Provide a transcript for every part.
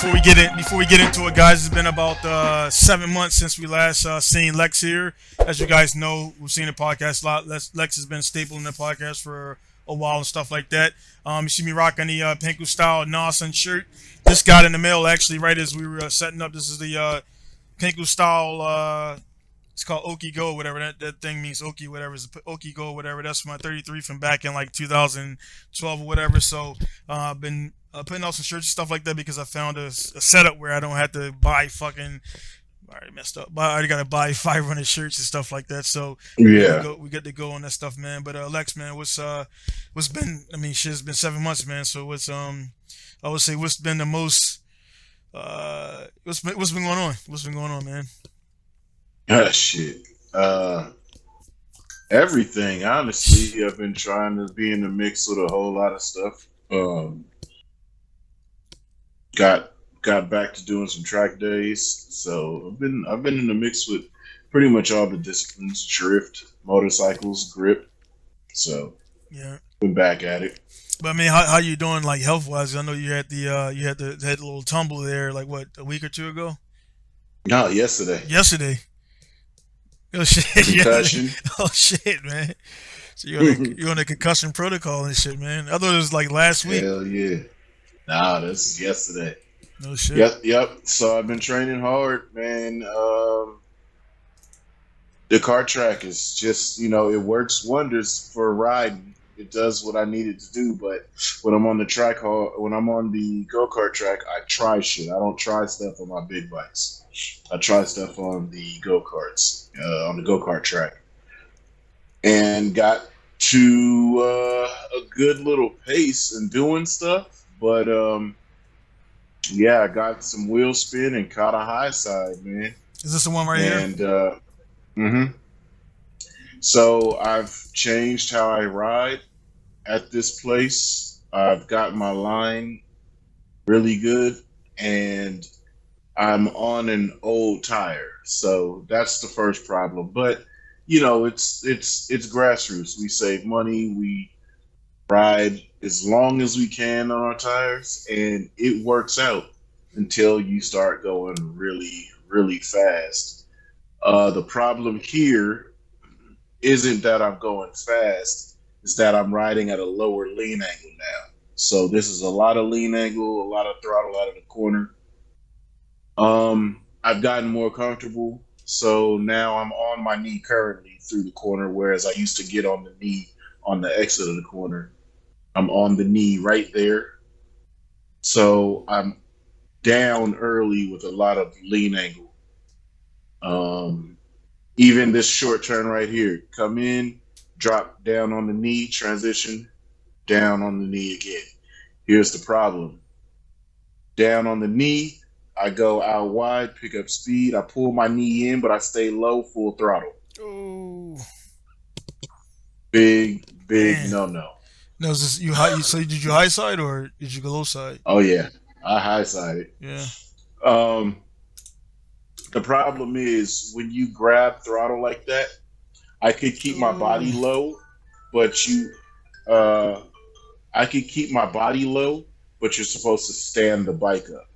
before we get into it, guys, it's been about 7 months since we last seen Lex here. As you guys know, we've seen the podcast a lot. Lex has been a staple in the podcast for a while and stuff like that. You see me rocking the Pinku style Nawson shirt. This got in the mail actually right as we were setting up. This is the Pinku style. It's called Oki Go, whatever that thing means. Oki, whatever. It's Oki Go, whatever. That's my 33 from back in like 2012 or whatever. So I've been putting out some shirts and stuff like that because I found a setup where I don't have to buy fucking. I already messed up. But I already got to buy 500 shirts and stuff like that. So Yeah. we get to go on that stuff, man. But Lex, man, what's been? I mean, shit, it's been 7 months, man. So I would say what's been the most what's been going on? What's been going on, man? Shit. Uh, Everything. Honestly, I've been trying to be in the mix with a whole lot of stuff. Got got back to doing some track days, so I've been in the mix with pretty much all the disciplines: drift, motorcycles, grip. So Yeah. been back at it. But I mean, how you doing like health wise? I know you had the little tumble there like what a week or two ago. Not yesterday. Yesterday. Oh shit! Yeah. Concussion. Oh shit, man. So you're on the concussion protocol and shit, man. I thought it was like last week. Hell yeah. Nah, this is yesterday. No shit. Yep. So I've been training hard, man. The car track is just, it works wonders for riding. It does what I need it to do, but when I'm on the track, when I'm on the go kart track, I try shit. I don't try stuff on my big bikes. I try stuff on the go karts, on the go kart track, and got to a good little pace and doing stuff. But yeah, I got some wheel spin and caught a high side, man. Is this the one right here? And hmm so I've changed how I ride at this place. I've got my line really good, and I'm on an old tire, so that's the first problem. But it's grassroots. We save money. We ride as long as we can on our tires, and it works out until you start going really, really fast. The problem here isn't that I'm going fast; it's that I'm riding at a lower lean angle now. So this is a lot of lean angle, a lot of throttle out of the corner. I've gotten more comfortable, so now I'm on my knee currently through the corner, whereas I used to get on the knee on the exit of the corner. I'm on the knee right there, so I'm down early with a lot of lean angle. Um, Even this short turn right here, come in, drop down on the knee, transition, down on the knee again. Here's the problem: down on the knee, I go out wide, pick up speed. I pull my knee in, but I stay low, full throttle. Oh Big man. no no. No, is this you high? So did you high side or did you go low side? Oh yeah, I high sided. Yeah. Um, the problem is when you grab throttle like that, I could keep my body Ooh. low, but uh, I could keep my body low, but you're supposed to stand the bike up.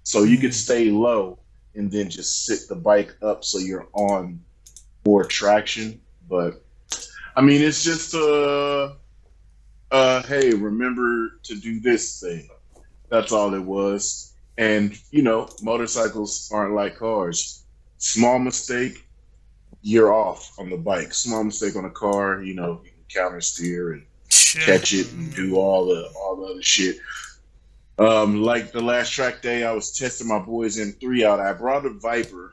So you could Mm. stay low and then just sit the bike up so you're on more traction. But I mean, it's just hey, remember to do this thing. That's all it was. And motorcycles aren't like cars. Small mistake, you're off on the bike. Small mistake on a car, you can counter steer and Shit. catch it and do all the other shit. Like the last track day, I was testing my boys M3 out. I brought a Viper.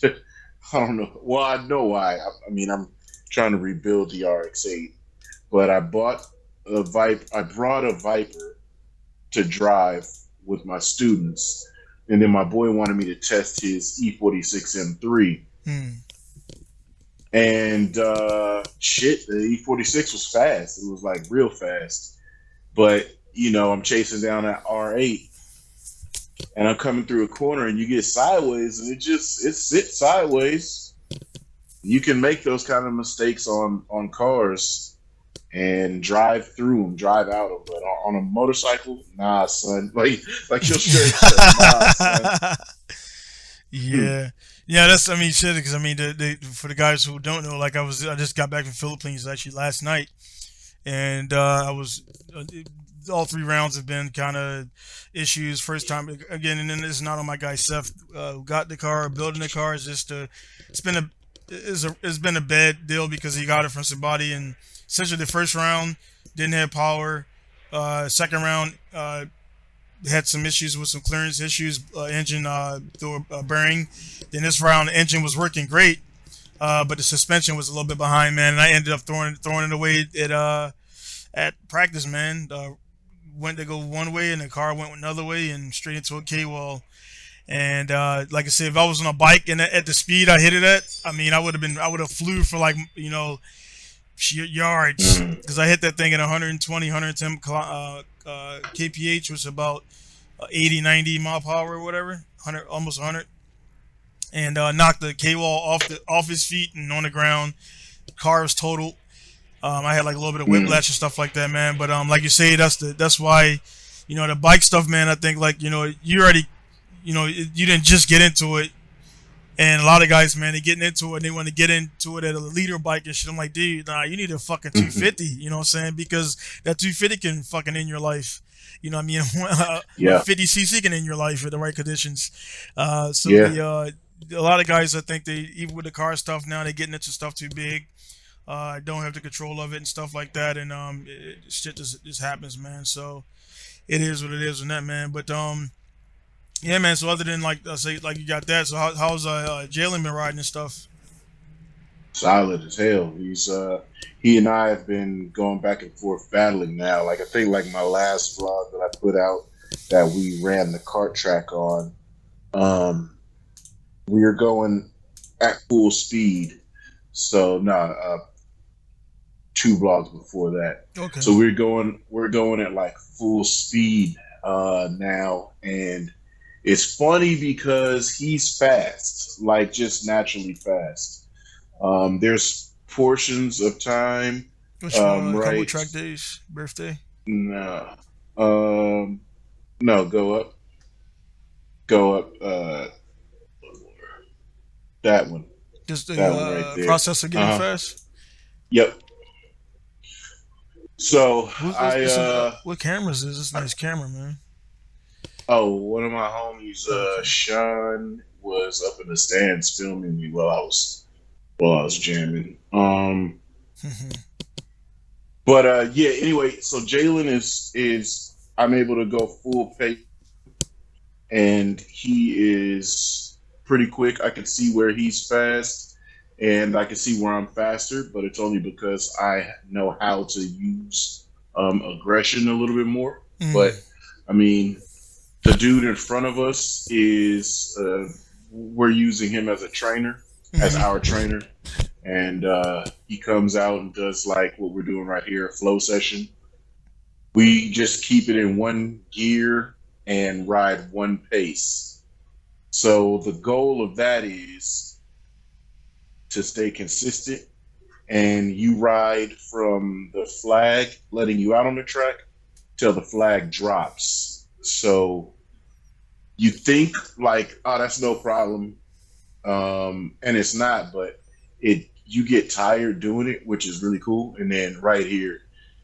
I don't know. Well, I know why. I mean, I'm trying to rebuild the RX-8, but I bought a Viper. I brought a Viper to drive with my students, and then my boy wanted me to test his E46 M3. Hmm. And shit, the E46 was fast. It was like real fast. But I'm chasing down that R8, and I'm coming through a corner, and you get sideways, and it sits sideways. You can make those kind of mistakes on cars and drive through them, drive out them. But on a motorcycle, nah, son. Like you're straight said, nah, son. Hmm. Yeah, yeah. That's I mean shit. Because I mean, for the guys who don't know, like I just got back from Philippines actually last night, and I was uh, all 3 rounds have been kind of issues. First time again, and then it's not on my guy Seth who got the car, building the car. It's just it's been it's been a bad deal because he got it from somebody, and essentially the first round didn't have power. Second round had some issues with some clearance issues, engine through a bearing. Then this round the engine was working great, but the suspension was a little bit behind, man. And I ended up throwing it away at practice, man. Went to go one way and the car went another way and straight into a K wall. And like I said, if I was on a bike and at the speed I hit it at, I mean, I would have flew for like yards Hmm. because I hit that thing at 120, 110 kph, which is about 80, 90 mile per hour or whatever, 100, almost 100, and knocked the K wall off his feet and on the ground. The car was totaled. I had like a little bit of Hmm. whiplash and stuff like that, man. But like you say, that's why, the bike stuff, man. I think like you already, you didn't just get into it. And a lot of guys, man, they getting into it. They want to get into it at a leader bike and shit. I'm like, dude, nah, you need a fucking 250. You know what I'm saying? Because that 250 can fucking end your life. You know what I mean? A Yeah, 50cc can end your life with the right conditions. So yeah, a lot of guys, I think they even with the car stuff now, they getting into stuff too big. Don't have the control of it and stuff like that, and shit just happens, man. So it is what it is, and that, man. But yeah, man. So other than like I say, like you got that. So how's Jalen been riding and stuff? solid as hell. He and I have been going back and forth battling now. Like I think like my last vlog that I put out that we ran the kart track on. Um, we are going at full speed. So no, 2 vlogs before that. Okay. So we're going at like full speed now, and it's funny because he's fast, like just naturally fast. There's portions of time, Which one? A couple of right? track days, birthday. No, um, no, go up, that one, Just the that one right there. process of getting Uh huh. fast. Yep. So I What cameras is this? Nice camera, man. oh, one of my homies, Okay. Sean, was up in the stands filming me while I was jamming. But yeah. Anyway, so Jalen is I'm able to go full pace, and he is pretty quick. I can see where he's fast, and I can see where I'm faster. But it's only because I know how to use aggression a little bit more. But Mm. I mean, the dude in front of us is we're using him as a trainer, as Hmm. our trainer, and he comes out and does like what we're doing right here, a flow session. We just keep it in one gear and ride one pace. So the goal of that is to stay consistent, and you ride from the flag letting you out on the track till the flag drops. So you think like, oh, that's no problem, and it's not, but it you get tired doing it, which is really cool. And then right here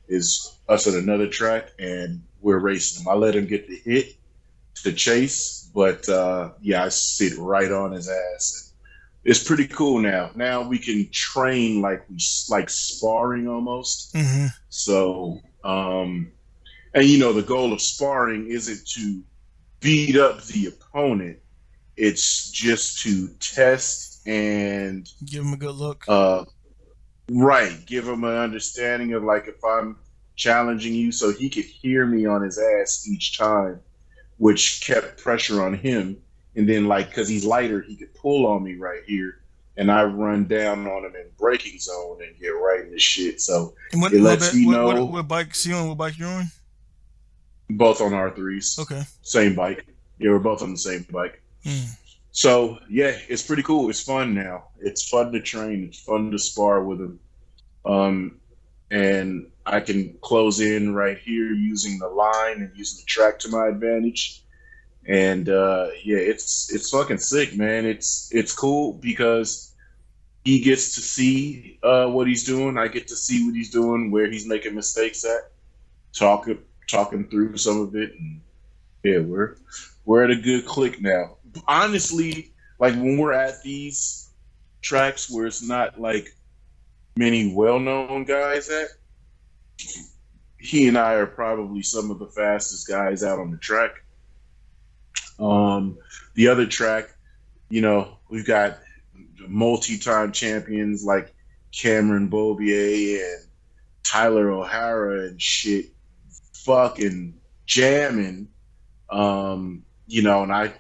is us at another track, and we're racing him. I let him get the hit to chase, but yeah, I sit right on his ass. It's pretty cool now. Now we can train like we like sparring almost. Hmm. So, and the goal of sparring isn't to beat up the opponent. It's just to test and Give him a good look. uh, right, give him an understanding of like if I'm challenging you, so he could hear me on his ass each time, which kept pressure on him. And then like because he's lighter, he could pull on me right here, and I run down on him in braking zone and get right in the shit. So And it lets me know what bike? See on what bike you're on? both on R3s, Okay. same bike. Yeah, we're both on the same bike. Mm. So yeah, it's pretty cool. It's fun now. It's fun to train. It's fun to spar with him. Um, and I can close in right here using the line and using the track to my advantage. And yeah, it's fucking sick, man. It's cool because he gets to see what he's doing. I get to see what he's doing, where he's making mistakes at, talking talking through some of it, and yeah, we're at a good click now. Honestly, like when we're at these tracks where it's not like many well-known guys at, he and I are probably some of the fastest guys out on the track. Um, the other track, we've got multi-time champions like Cameron Bobier and Tyler O'Hara and shit, fucking jamming. And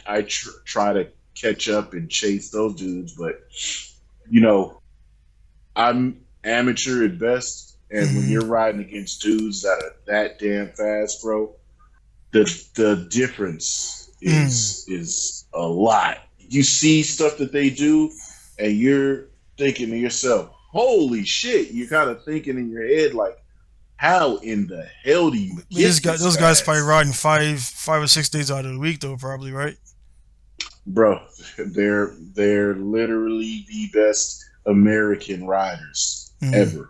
I try to catch up and chase those dudes, but you know, I'm amateur at best, and when Mm-hmm. you're riding against dudes that are that damn fast, bro, the difference Mm. is a lot. You see stuff that they do, and you're thinking to yourself, "Holy shit!" You're kind of thinking in your head like, "How in the hell do you But get this those guys probably fast?" riding 5 or 6 days out of the week though, probably, right? Bro, they're literally the best American riders Mm. ever.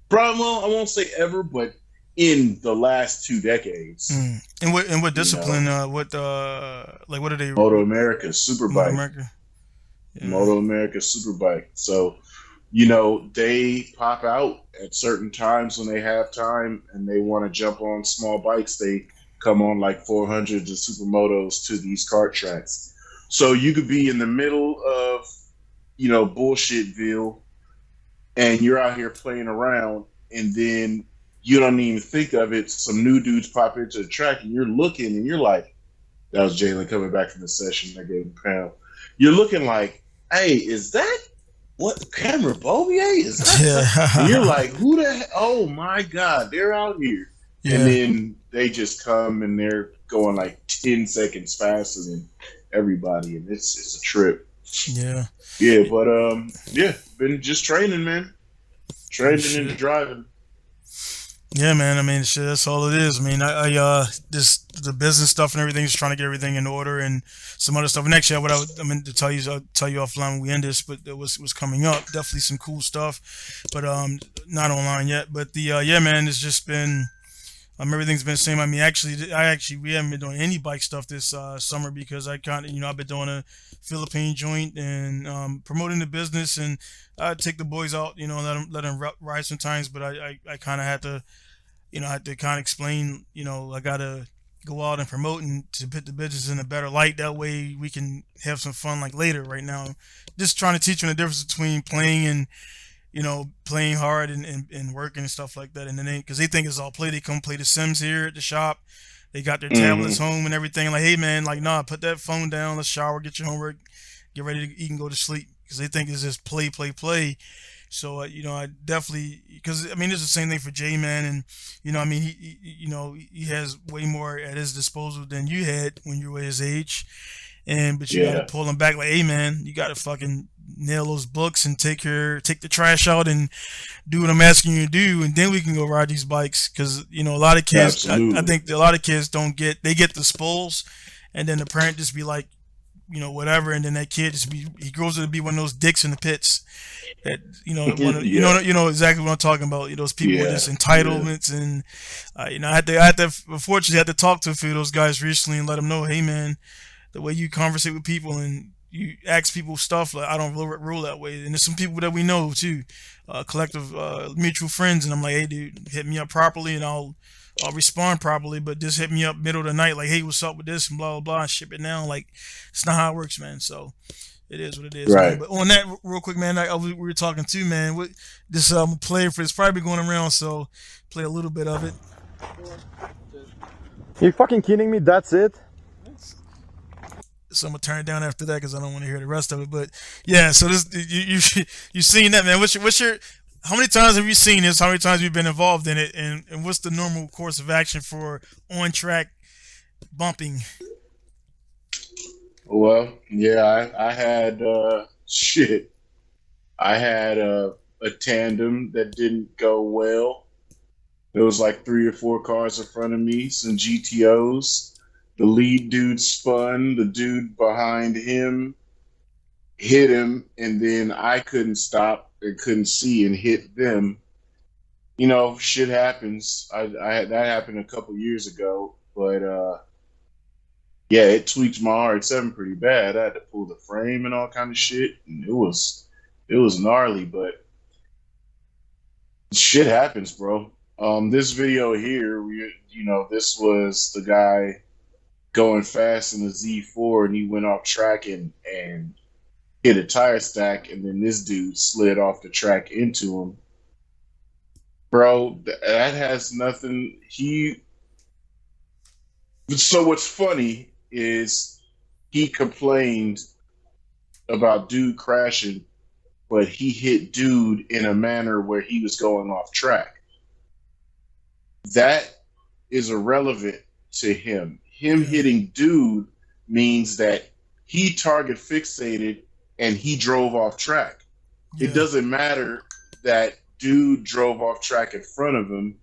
Probably, well, I won't say ever, but in the last 2 decades, Mm. And what you know, discipline? What are they? Moto America Motor Superbike, America. Yeah. Moto America Superbike. So, they pop out at certain times when they have time and they want to jump on small bikes. They come on like 400s and supermotos to these kart tracks. So you could be in the middle of, bullshitville, and you're out here playing around, and then you don't even think of it. Some new dudes pop into the track, and you're looking, and you're like, that was Jalen coming back from the session. I gave him a pound. You're looking like, hey, is that what Cameron Bovier is that? And you're Yeah. like, who the hell? Oh my God, they're out here. And Yeah. then they just come and they're going like 10 seconds faster than everybody, and it's a trip. Yeah. Yeah, but yeah, been just training, man, Oh training and shit. driving. Yeah, man. I mean, shit. That's all it is. I mean, just the business stuff and everything, just trying to get everything in order and some other stuff. And actually, I meant to tell you, I'll tell you offline when we end this, but it was coming up. Definitely some cool stuff, but not online yet. But yeah, man, it's just been everything's been the same. I mean, we haven't been doing any bike stuff this summer because I kind of, I've been doing a Philippine joint and promoting the business, and I take the boys out, let them ride sometimes. But I kind of had to, I had to kind of explain, I gotta go out and promote and to put the business in a better light. That way we can have some fun like later. Right now, just trying to teach them the difference between playing and playing hard and working and stuff like that. And then because they think it's all play, they come play the Sims here at the shop. They got their tablets Mm-hmm. home and everything. Like, hey man, like nah, put that phone down. Let's shower, get your homework, get ready to eat and go to sleep. Because they think it's just play, play, play. So I definitely because I mean it's the same thing for J Man, and I mean he has way more at his disposal than you had when you were his age, and but you got to Yeah, pull him back like, hey man, you got to fucking nail those books and take the trash out and do what I'm asking you to do, and then we can go ride these bikes. Because a lot of kids, I absolutely. think a lot of kids don't get they get the spoils, and then the parent just be like, whatever, and then that kid just be he grows up to be one of those dicks in the pits that one of Yeah, exactly what I'm talking about. Those people with yeah, just yeah. entitlements, and I had to unfortunately had to talk to a few of those guys recently and let them know, hey man, the way you conversate with people and you ask people stuff, like I don't rule that way. And there's some people that we know too, collective mutual friends, and I'm like, hey dude, hit me up properly and I'll respond properly, but just hit me up middle of the night like, hey, what's up with this and blah blah blah, and ship it now. Like it's not how it works, man. So it is what it is, man. Right. But on that, real quick, man, we were talking too, man. What this player for it's probably going around, so play a little bit of it. You fucking kidding me? That's it? So I'm gonna turn it down after that because I don't want to hear the rest of it. But yeah, so this you seen that, man? What's your how many times have you seen this? How many times have you been involved in it? And what's the normal course of action for on track bumping? Well, yeah, I had shit. I had a tandem that didn't go well. There was like 3 or 4 cars in front of me, some GTOs. The lead dude spun, the dude behind him hit him, and then I couldn't stop and couldn't see and hit them. Shit happens. I had that happen a couple years ago, but yeah, it tweaked my R7 pretty bad. I had to pull the frame and all kind of shit, and it was gnarly, but shit happens, bro. This video here, this was the guy going fast in the Z4, and he went off track and hit a tire stack, and then this dude slid off the track into him. Bro, that has nothing. So what's funny is he complained about dude crashing, but he hit dude in a manner where he was going off track. That is irrelevant to him. Him hitting dude means that he target fixated and he drove off track. Yeah. It doesn't matter that dude drove off track in front of him.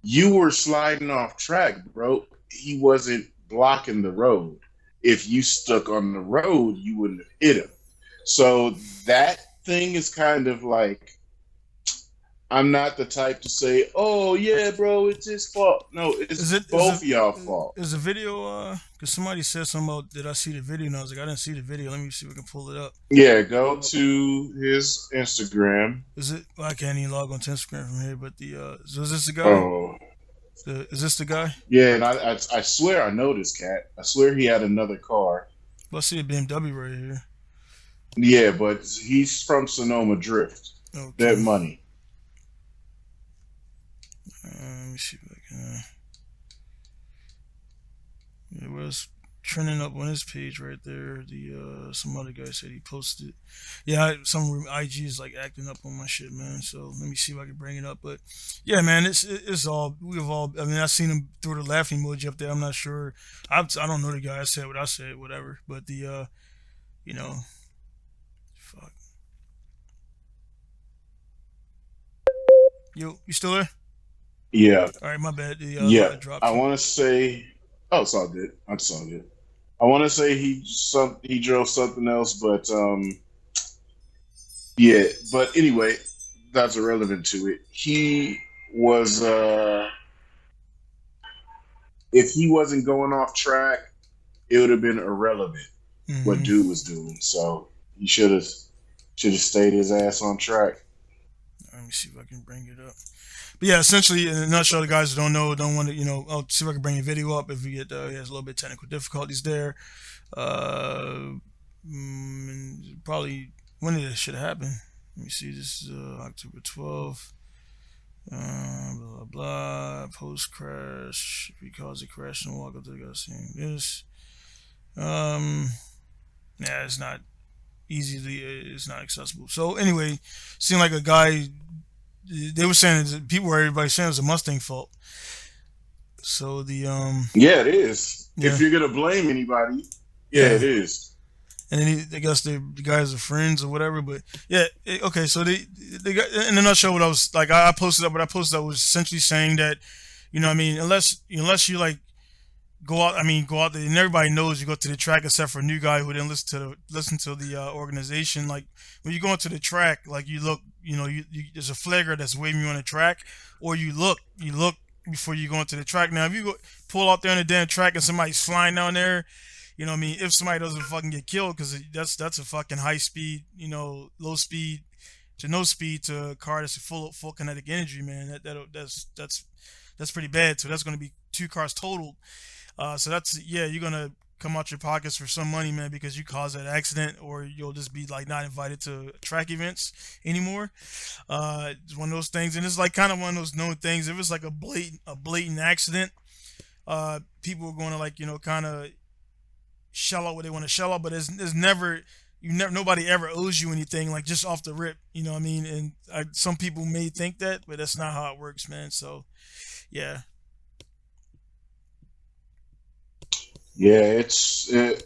You were sliding off track, bro. He wasn't blocking the road. If you stuck on the road, you wouldn't have hit him. So that thing is kind of like, I'm not the type to say, "Oh yeah, bro, it's his fault." No, it's both of y'all fault. Is the video? Because somebody said something about, did I see the video? And I was like, I didn't see the video. Let me see if we can pull it up. Yeah, go to his Instagram. Is it? Well, I can't even log on to Instagram from here. But so is this the guy? Oh, Is this the guy? yeah, and I swear I know this cat. I swear he had another car. Let's see a BMW right here. Yeah, but he's from Sonoma Drift. Okay. That money. Let me see if I can. It was trending up on his page right there. Some other guy said he posted. Yeah, some IG is like acting up on my shit, man. So let me see if I can bring it up. But yeah, man, it's all we've all. I mean, I seen him throw the laughing emoji up there. I'm not sure. I don't know the guy. I said what I said, whatever. But fuck. Yo, you still there? Yeah. All right, my bad. Yeah. I want to say, it's all good. It's all good. I want to say he drove something else, but yeah. But anyway, that's irrelevant to it. He was if he wasn't going off track, it would have been irrelevant what dude was doing. So he should have stayed his ass on track. Let me see if I can bring it up. But yeah, essentially, in a nutshell, the guys who don't know, don't want to, I'll see if I can bring the video up if we get, he has a little bit of technical difficulties there. Probably, when did this shit happen? Let me see, this is October 12th. Blah, blah, blah. Post crash, because it crashed and walk up to the guy saying this. Yeah, it's not it's not accessible. So anyway, seemed like a guy. They were saying everybody saying it was a Mustang fault. So yeah, it is. Yeah. If you're gonna blame anybody, it is. And then I guess the guys are friends or whatever. But yeah, okay. So they got, in a nutshell, what I was like, I posted up. What I posted up was essentially saying that, unless you like go out there, and everybody knows you go to the track except for a new guy who didn't listen to the organization. Like when you go into the track, like you look, there's a flagger that's waving you on the track, or you look before you go into the track. Now if you pull out there on the damn track and somebody's flying down there, if somebody doesn't fucking get killed, because that's a fucking high speed, low speed to no speed to a car that's full kinetic energy, man. That's pretty bad. So that's going to be 2 cars totaled. So that's, you're gonna come out your pockets for some money, man, because you caused that accident, or you'll just be like not invited to track events anymore. It's one of those things, and it's like kind of one of those known things. If it's like a blatant accident, people are going to like kind of shell out what they want to shell out, but it's never. Nobody ever owes you anything, like just off the rip, you know what I mean? And some people may think that, but that's not how it works, man. So, yeah. Yeah, it's been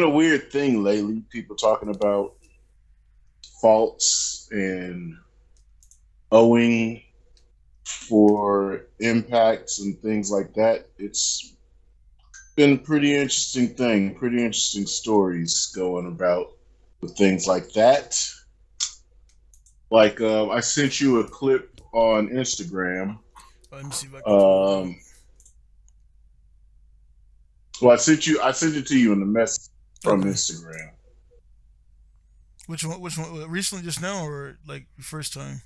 a weird thing lately. People talking about faults and owing for impacts and things like that. It's been a pretty interesting thing, pretty interesting stories going about with things like that. Like I sent you a clip on Instagram. Let me see if I can pull it up. Well, I sent it to you in the message from Instagram. Which one? Which one? Recently, just now, or like the first time?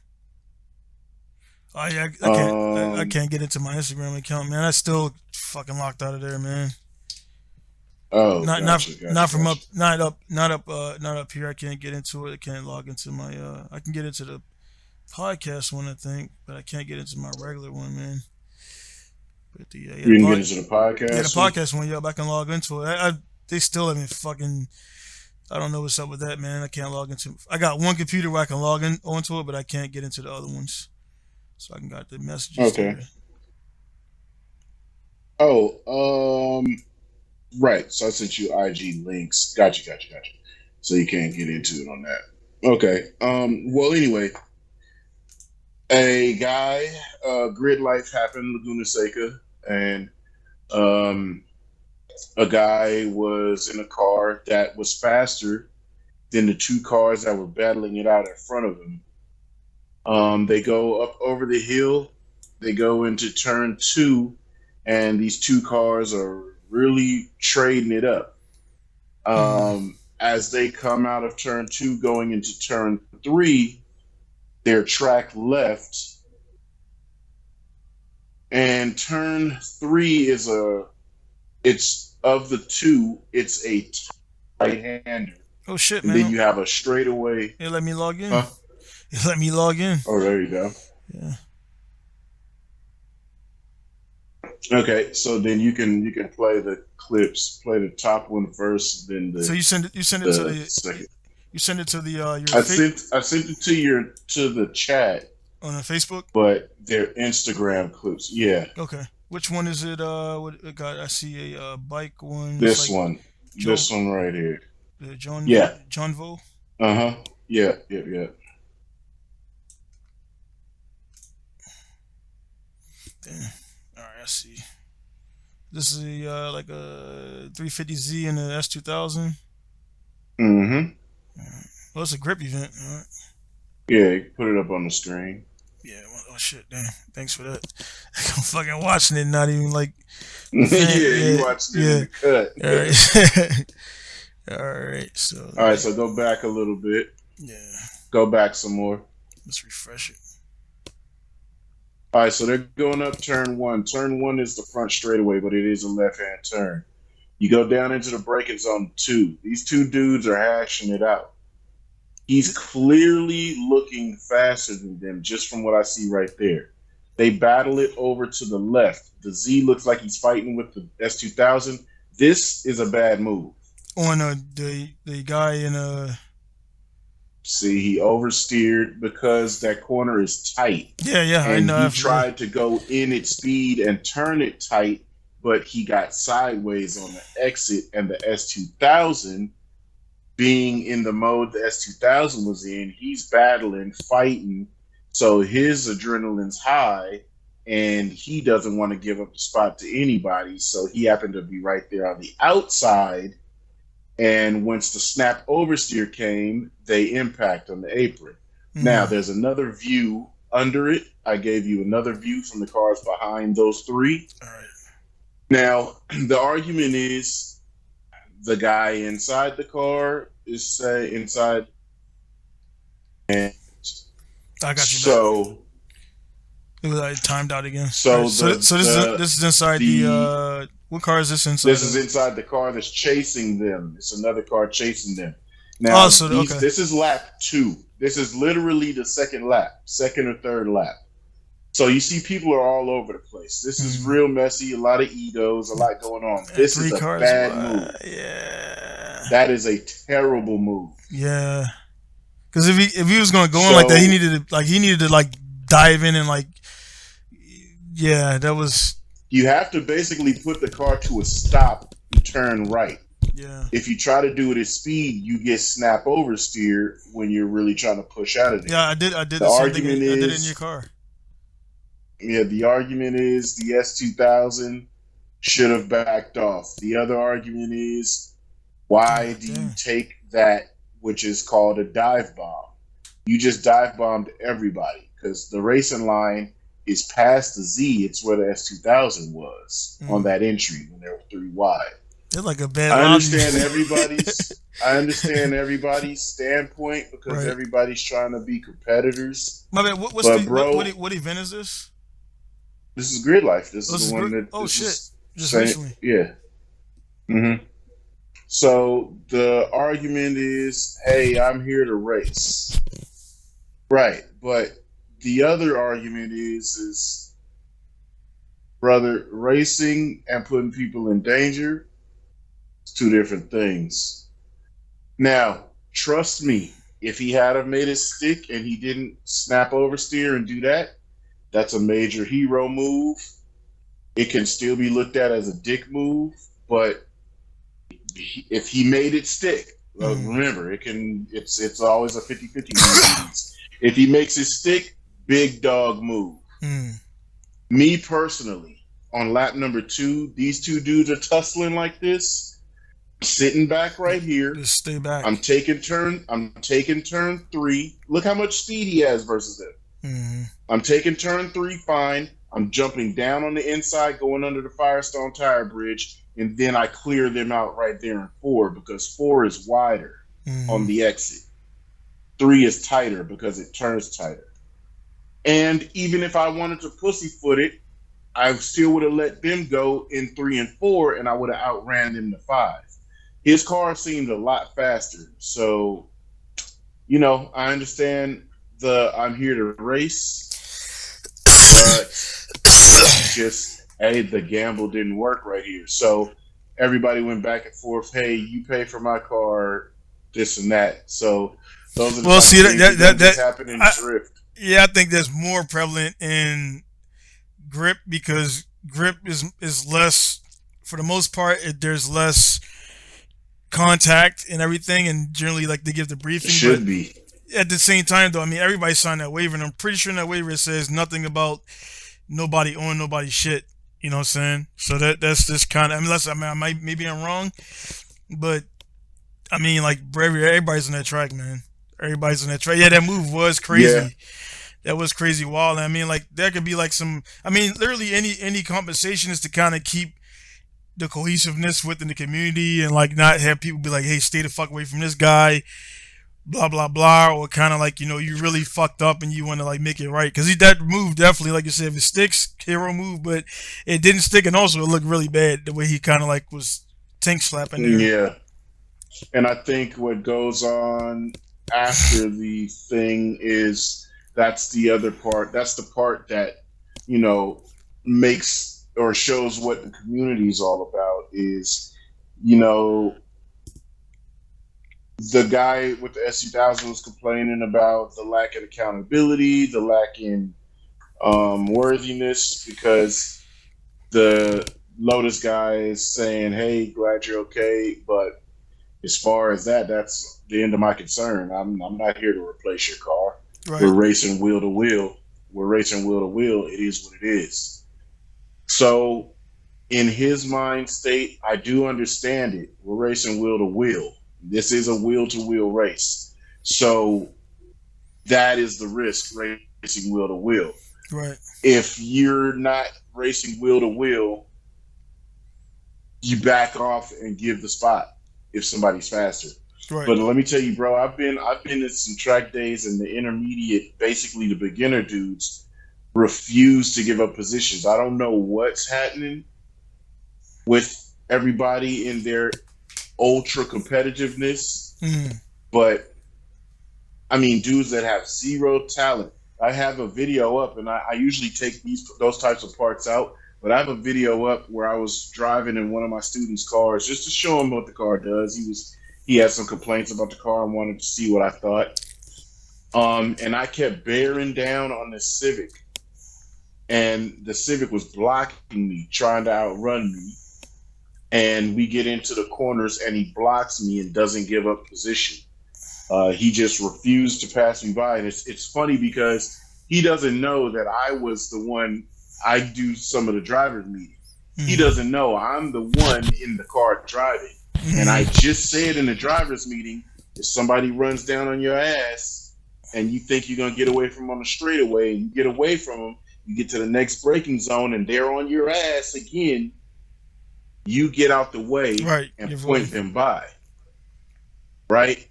Oh yeah, I can't. I can't get into my Instagram account, man. I still fucking locked out of there, man. Oh, Not gotcha, not from gotcha. up, not up here. I can't get into it. I can't log into my. I can get into the podcast one, I think, but I can't get into my regular one, man. But You can get into the yeah, the podcast one? podcast one. Yeah, I can log into it. They still haven't fucking. I don't know what's up with that, man. I can't log into. I got one computer where I can log in onto it, but I can't get into the other ones. So I can got the messages Okay. there. Oh, right. So I sent you IG links. Gotcha. So you can't get into it on that. Okay. Well, anyway, a guy, grid life happened, Laguna Seca, and um, a guy was in a car that was faster than the two cars that were battling it out in front of him. They go up over the hill. They go into turn two, and these two cars are really trading it up. As they come out of turn two, going into turn three, they're track left, and turn three it's of the two, it's a right-hander, Oh shit, and then man! you have a straightaway. It let me log in. Huh? It let me log in. Oh, there you go. Yeah. Okay, so then you can play the clips. Play the top one first, then So you send it to the the second. you send it to the your I sent it to the chat, on the Facebook. but they're Instagram clips. Yeah, Okay. Which one is it? What God? I see a bike one. It's this like one, Joe, this one right here. Yeah. John Vo. Yeah. Damn. All right, I see. This is a like a 350Z and a S2000. Mm-hmm. Well, it's a grip event. All right. Yeah, you put it up on the screen. Yeah. Well, oh shit. Damn. Thanks for that. I'm fucking watching it. Not even like. Yeah, Yeah. you watched it Yeah. in the cut. All right. All right. So. All right, so go back a little bit. Yeah. Go back some more. Let's refresh it. All right, so they're going up turn one. Turn one is the front straightaway, but it is a left-hand turn. You go down into the braking zone two. These two dudes are hashing it out. He's clearly looking faster than them, just from what I see right there. They battle it over to the left. The Z looks like he's fighting with the S2000. This is a bad move. On the guy in See, he oversteered because that corner is tight. yeah, I And know. he tried to go in at speed and turn it tight, but he got sideways on the exit, and the S2000, being in the mode the S2000 was in, he's battling, fighting, so his adrenaline's high, and he doesn't want to give up the spot to anybody, so he happened to be right there on the outside, and once the snap oversteer came, they impact on the apron. Now, there's another view under it. I gave you another view from the cars behind those three. All right. Now, the argument is the guy inside the car is inside. And I got you. so, It was like timed out again. so, Right, so this is inside the what car is this inside? This is inside the car that's chasing them. It's another car chasing them. Now, this is lap two. This is literally the second or third lap. So you see people are all over the place. This is real messy, a lot of egos, a lot going on. This is a bad move. Yeah. That is a terrible move. Yeah. Because if he was gonna go on like that, he needed to dive in and that was. You have to basically put the car to a stop and turn right. Yeah. If you try to do it at speed, you get snap oversteer when you're really trying to push out of there. Yeah, I did The the same thing. argument I did it in your is, car. yeah, the argument is the S2000 should have backed off. The other argument is, why God do you damn. take that, which is called a dive bomb? You just dive bombed everybody because the racing line is past the Z. It's where the S2000 was on Mm. that entry when they were three wide. It's like a bad I lobby. understand everybody's. I understand everybody's standpoint because Right. everybody's trying to be competitors. My bad. What's But the bro, what event is this? this is Grid Life. This Oh, is this the is one great. that Oh this shit! is Just saying. recently. Yeah. So the argument is, hey, I'm here to race. Right. But the other argument is brother, racing and putting people in danger is two different things. Now, trust me, if he had have made it stick and he didn't snap oversteer and do that, that's a major hero move. It can still be looked at as a dick move, but if he made it stick, Mm. remember, it's always a 50-50 move. If he makes it stick, big dog move. Mm. Me personally, on lap number 2, these two dudes are tussling like this, sitting back right here. Just stay back. I'm taking turn 3. Look how much speed he has versus them. Mm. I'm taking turn 3 fine. I'm jumping down on the inside, going under the Firestone tire bridge, and then I clear them out right there in 4 because 4 is wider on the exit. 3 is tighter because it turns tighter. And even if I wanted to pussyfoot it, I still would have let them go in 3 and 4, and I would have outran them to 5. His car seemed a lot faster. So, I understand I'm here to race, but just, hey, the gamble didn't work right here. So everybody went back and forth. Hey, you pay for my car, this and that. So those are the Well, type see of things that don't just happen in I, drift. yeah, I think that's more prevalent in grip because grip is less, for the most part. There's less contact and everything, and generally like they give the It briefing. But should be. at the same time, though, I mean everybody signed that waiver, and I'm pretty sure in that waiver it says nothing about nobody on nobody's shit. You know what I'm saying? So that's just kind of. I mean, maybe I'm wrong, but I mean like everybody's on that track, man. Everybody's on that track. Yeah, that move was Yeah. crazy. That was crazy wild. I mean, like there could be like some. I mean, literally any compensation is to kind of keep the cohesiveness within the community and like not have people be like, hey, stay the fuck away from this guy, blah blah blah, or kind of like you really fucked up and you want to like make it right because that move definitely, like you said, if it sticks, hero move, but it didn't stick, and also it looked really bad the way he kind of like was tank slapping there. Yeah. And I think what goes on after the thing is that's the other part. That's the part that, you know, makes or shows what the community is all about is, you know, the guy with the S2000 was complaining about the lack of accountability, the lack in worthiness, because the Lotus guy is saying, hey, glad you're okay, but as far as that, that's the end of my concern. I'm not here to replace your car. We're Right. racing wheel to wheel. We're racing wheel to wheel. It is what it is. So, in his mind state, I do understand it. We're racing wheel to wheel. This is a wheel to wheel race. So, that is the risk racing wheel to wheel. Right. If you're not racing wheel to wheel, you back off and give the spot if somebody's faster. Right. But let me tell you, bro, I've been in some track days, and the intermediate, basically the beginner dudes, refuse to give up positions. I don't know what's happening with everybody in their ultra competitiveness, but I mean, dudes that have zero talent. I have a video up, and I usually take those types of parts out. But I have a video up where I was driving in one of my students' cars just to show him what the car does. He had some complaints about the car and wanted to see what I thought. And I kept bearing down on the Civic, and the Civic was blocking me, trying to outrun me. and we get into the corners, and he blocks me and doesn't give up position. He just refused to pass me by, and it's funny because he doesn't know that I was the one. I do some of the driver's meetings. He doesn't know I'm the one in the car driving. And I just said in the driver's meeting, if somebody runs down on your ass and you think you're going to get away from them on the straightaway, and you get away from them, you get to the next braking zone and they're on your ass again, you get out the way and point them by. Right?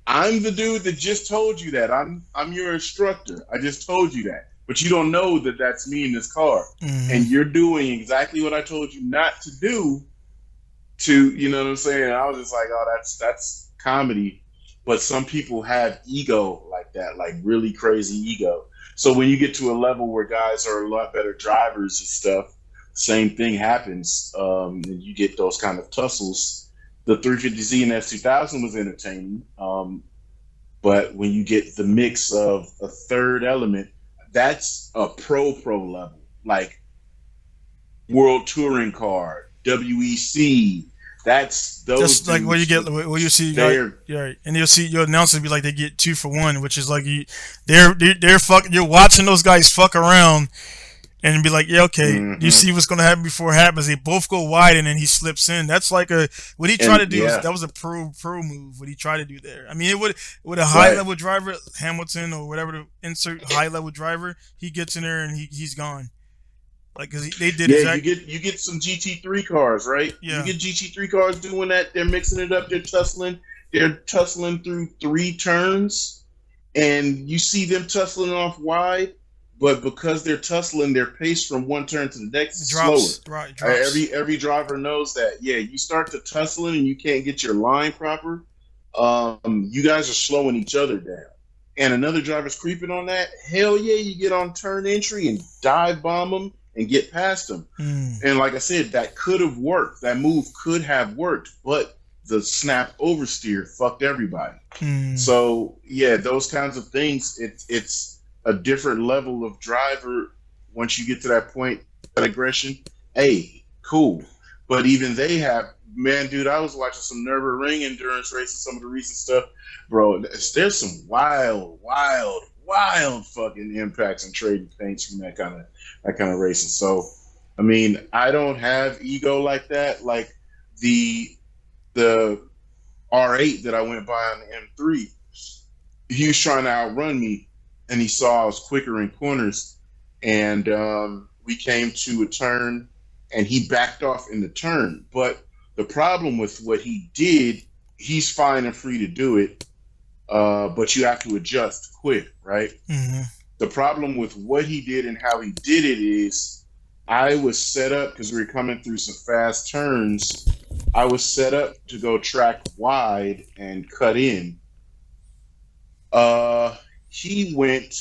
I'm the dude that just told you that. I'm your instructor. I just told you that. But you don't know that that's me in this car. And you're doing exactly what I told you not to do you know what I'm saying? And I was just like, oh, that's comedy. But some people have ego like that, like really crazy ego. So when you get to a level where guys are a lot better drivers and stuff, same thing happens. And you get those kind of tussles. The 350Z and S2000 was entertaining. But when you get the mix of a third element, that's a pro level, like World Touring Car, WEC. That's those. Just like where you get, where you see, right, and you'll see your announcer be like, they get 2 for 1, which is like they're fucking. You're watching those guys fuck around, and be like, yeah, okay, you see what's gonna happen before it happens. They both go wide, and then he slips in. That's like what he tried to do. That was a pro move. What he tried to do there. I mean, it would a high level driver, Hamilton or whatever, to insert high level driver, he gets in there and he's gone. Like, cause they did. Yeah, you get some GT3 cars, right? Yeah. You get GT3 cars doing that. They're mixing it up. They're tussling through 3 turns, and you see them tussling off wide. But because they're tussling, their pace from one turn to the next is slower. Right, drops. Every driver knows that. Yeah, you start to tussling and you can't get your line proper. You guys are slowing each other down. And another driver's creeping on that. Hell yeah, you get on turn entry and dive bomb them and get past them. And like I said, that could have worked. That move could have worked, but the snap oversteer fucked everybody. So yeah, those kinds of things. It's a different level of driver once you get to that point, that aggression. Hey, cool. But even they have, man, dude, I was watching some Nürburgring endurance races, some of the recent stuff. Bro, there's some wild fucking impacts and trading paints from that kind of racing. So, I mean, I don't have ego like that. Like the R8 that I went by on the M3, he was trying to outrun me. And he saw I was quicker in corners, and we came to a turn, and he backed off in the turn. But the problem with what he did, he's fine and free to do it, but you have to adjust quick, right? The problem with what he did and how he did it is, I was set up, because we were coming through some fast turns, I was set up to go track wide and cut in. He went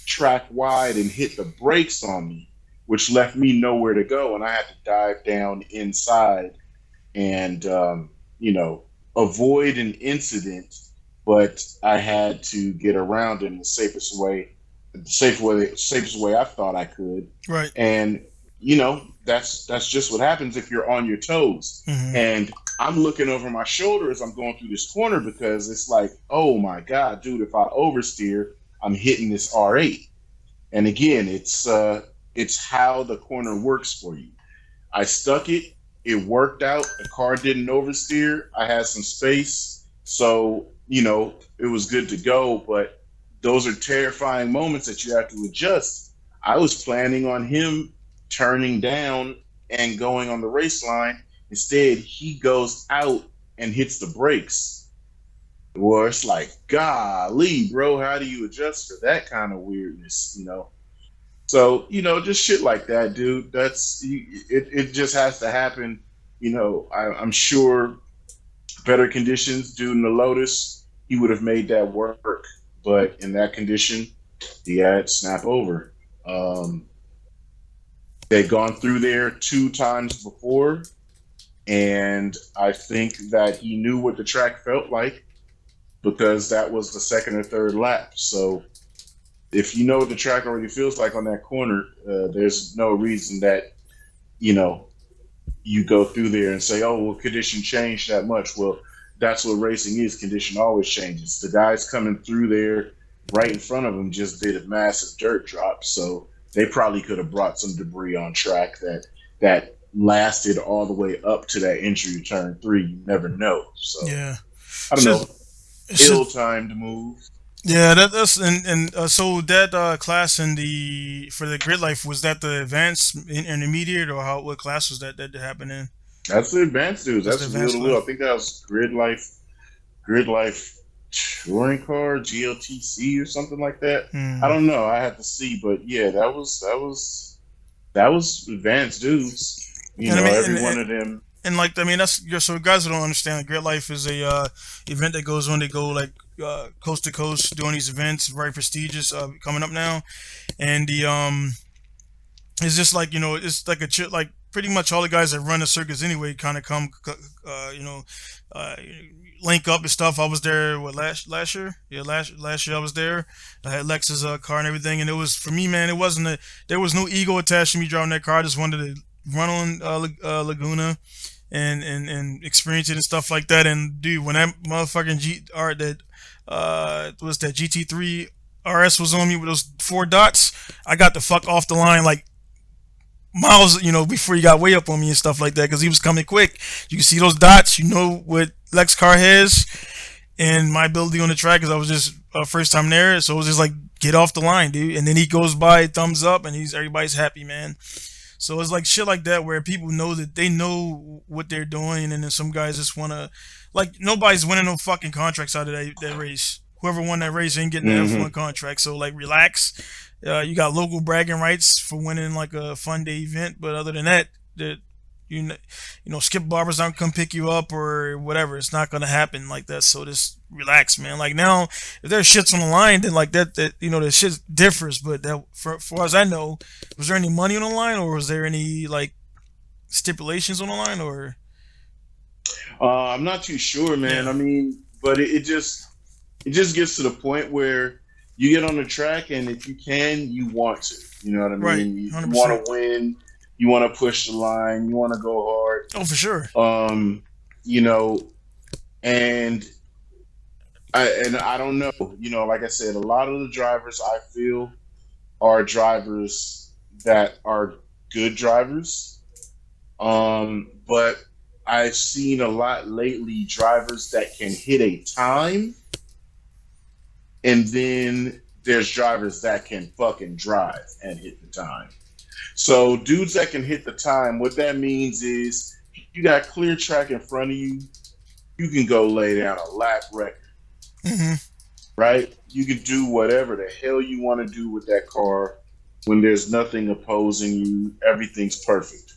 track wide and hit the brakes on me, which left me nowhere to go, and I had to dive down inside and avoid an incident. But I had to get around in the safest way I thought I could. Right. And that's just what happens if you're on your toes. And I'm looking over my shoulder as I'm going through this corner, because it's like, oh my God, dude, if I oversteer, I'm hitting this R8. And again, it's how the corner works for you. I stuck it. It worked out. The car didn't oversteer. I had some space. So, it was good to go. But those are terrifying moments that you have to adjust. I was planning on him turning down and going on the race line. Instead, he goes out and hits the brakes. Well, it's like, golly, bro, how do you adjust for that kind of weirdness, So, just shit like that, dude. It just has to happen. I'm sure better conditions, dude, in the Lotus, he would have made that work. But in that condition, he had snap over. They'd gone through there 2 times before, and I think that he knew what the track felt like, because that was the second or third lap. So if you know what the track already feels like on that corner, there's no reason that, you you go through there and say, "Oh, well, condition changed that much." Well, that's what racing is. Condition always changes. The guys coming through there right in front of them just did a massive dirt drop, so they probably could have brought some debris on track that lasted all the way up to that entry turn three. You never know. So Yeah. I don't Should know. should Ill time to move. yeah, that's and so that class in the for the grid life, was that the advanced intermediate, or how, what class was that happened in? That's the advanced dudes. That's the That's a advanced little. I class. think that was Grid Life touring car, GLTC or something like that. I Hmm. don't know. I had to see, but yeah, that was advanced dudes. And I mean, Every one of them. and like I mean, that's so guys who don't understand, grid life is a event that goes on. They go like coast to coast doing these events, very prestigious, coming up now, and the it's just like, it's like like pretty much all the guys that run the circus anyway kind of come, uh, link up and stuff. I was there, what, last year? Yeah, last year I was there. I had Lex's car and everything, and it was, for me, man. It wasn't there was no ego attached to me driving that car. I just wanted to run on Laguna and experience it and stuff like that. And dude, when that motherfucking that was that GT3 RS was on me with those four dots, I got the fuck off the line like miles, before he got way up on me and stuff like that, because he was coming quick. You can see those dots. You know what Lex car has, and my ability on the track, because I was just first time there, so it was just like, get off the line, dude. And then he goes by, thumbs up, and everybody's happy, man. So it's like shit like that where people know that they know what they're doing, and then some guys just wanna, like, nobody's winning no fucking contracts out of that race. Whoever won that race ain't getting the F1 Hmm. contract. So like, relax. You got local bragging rights for winning like a fun day event, but other than that, that Skip Barbers aren't come pick you up or whatever. It's not gonna happen like that. So just relax, man. Like now, if there's shits on the line, then like that the shit differs. But that, for as I know, was there any money on the line, or was there any like stipulations on the line, or I'm not too sure, man. yeah, I mean, but it just gets to the point where you get on the track, and if you can, you want to. You know what I right, mean? one hundred You want percent. to win. You want to push the line. You want to go hard. Oh, for sure. You know, and I don't know. Like I said, a lot of the drivers I feel are drivers that are good drivers. But I've seen a lot lately drivers that can hit a time, and then there's drivers that can fucking drive and hit the time. So dudes that can hit the time, what that means is you got clear track in front of you, you can go lay down a lap record, Hmm. right? You can do whatever the hell you want to do with that car when there's nothing opposing you, everything's perfect.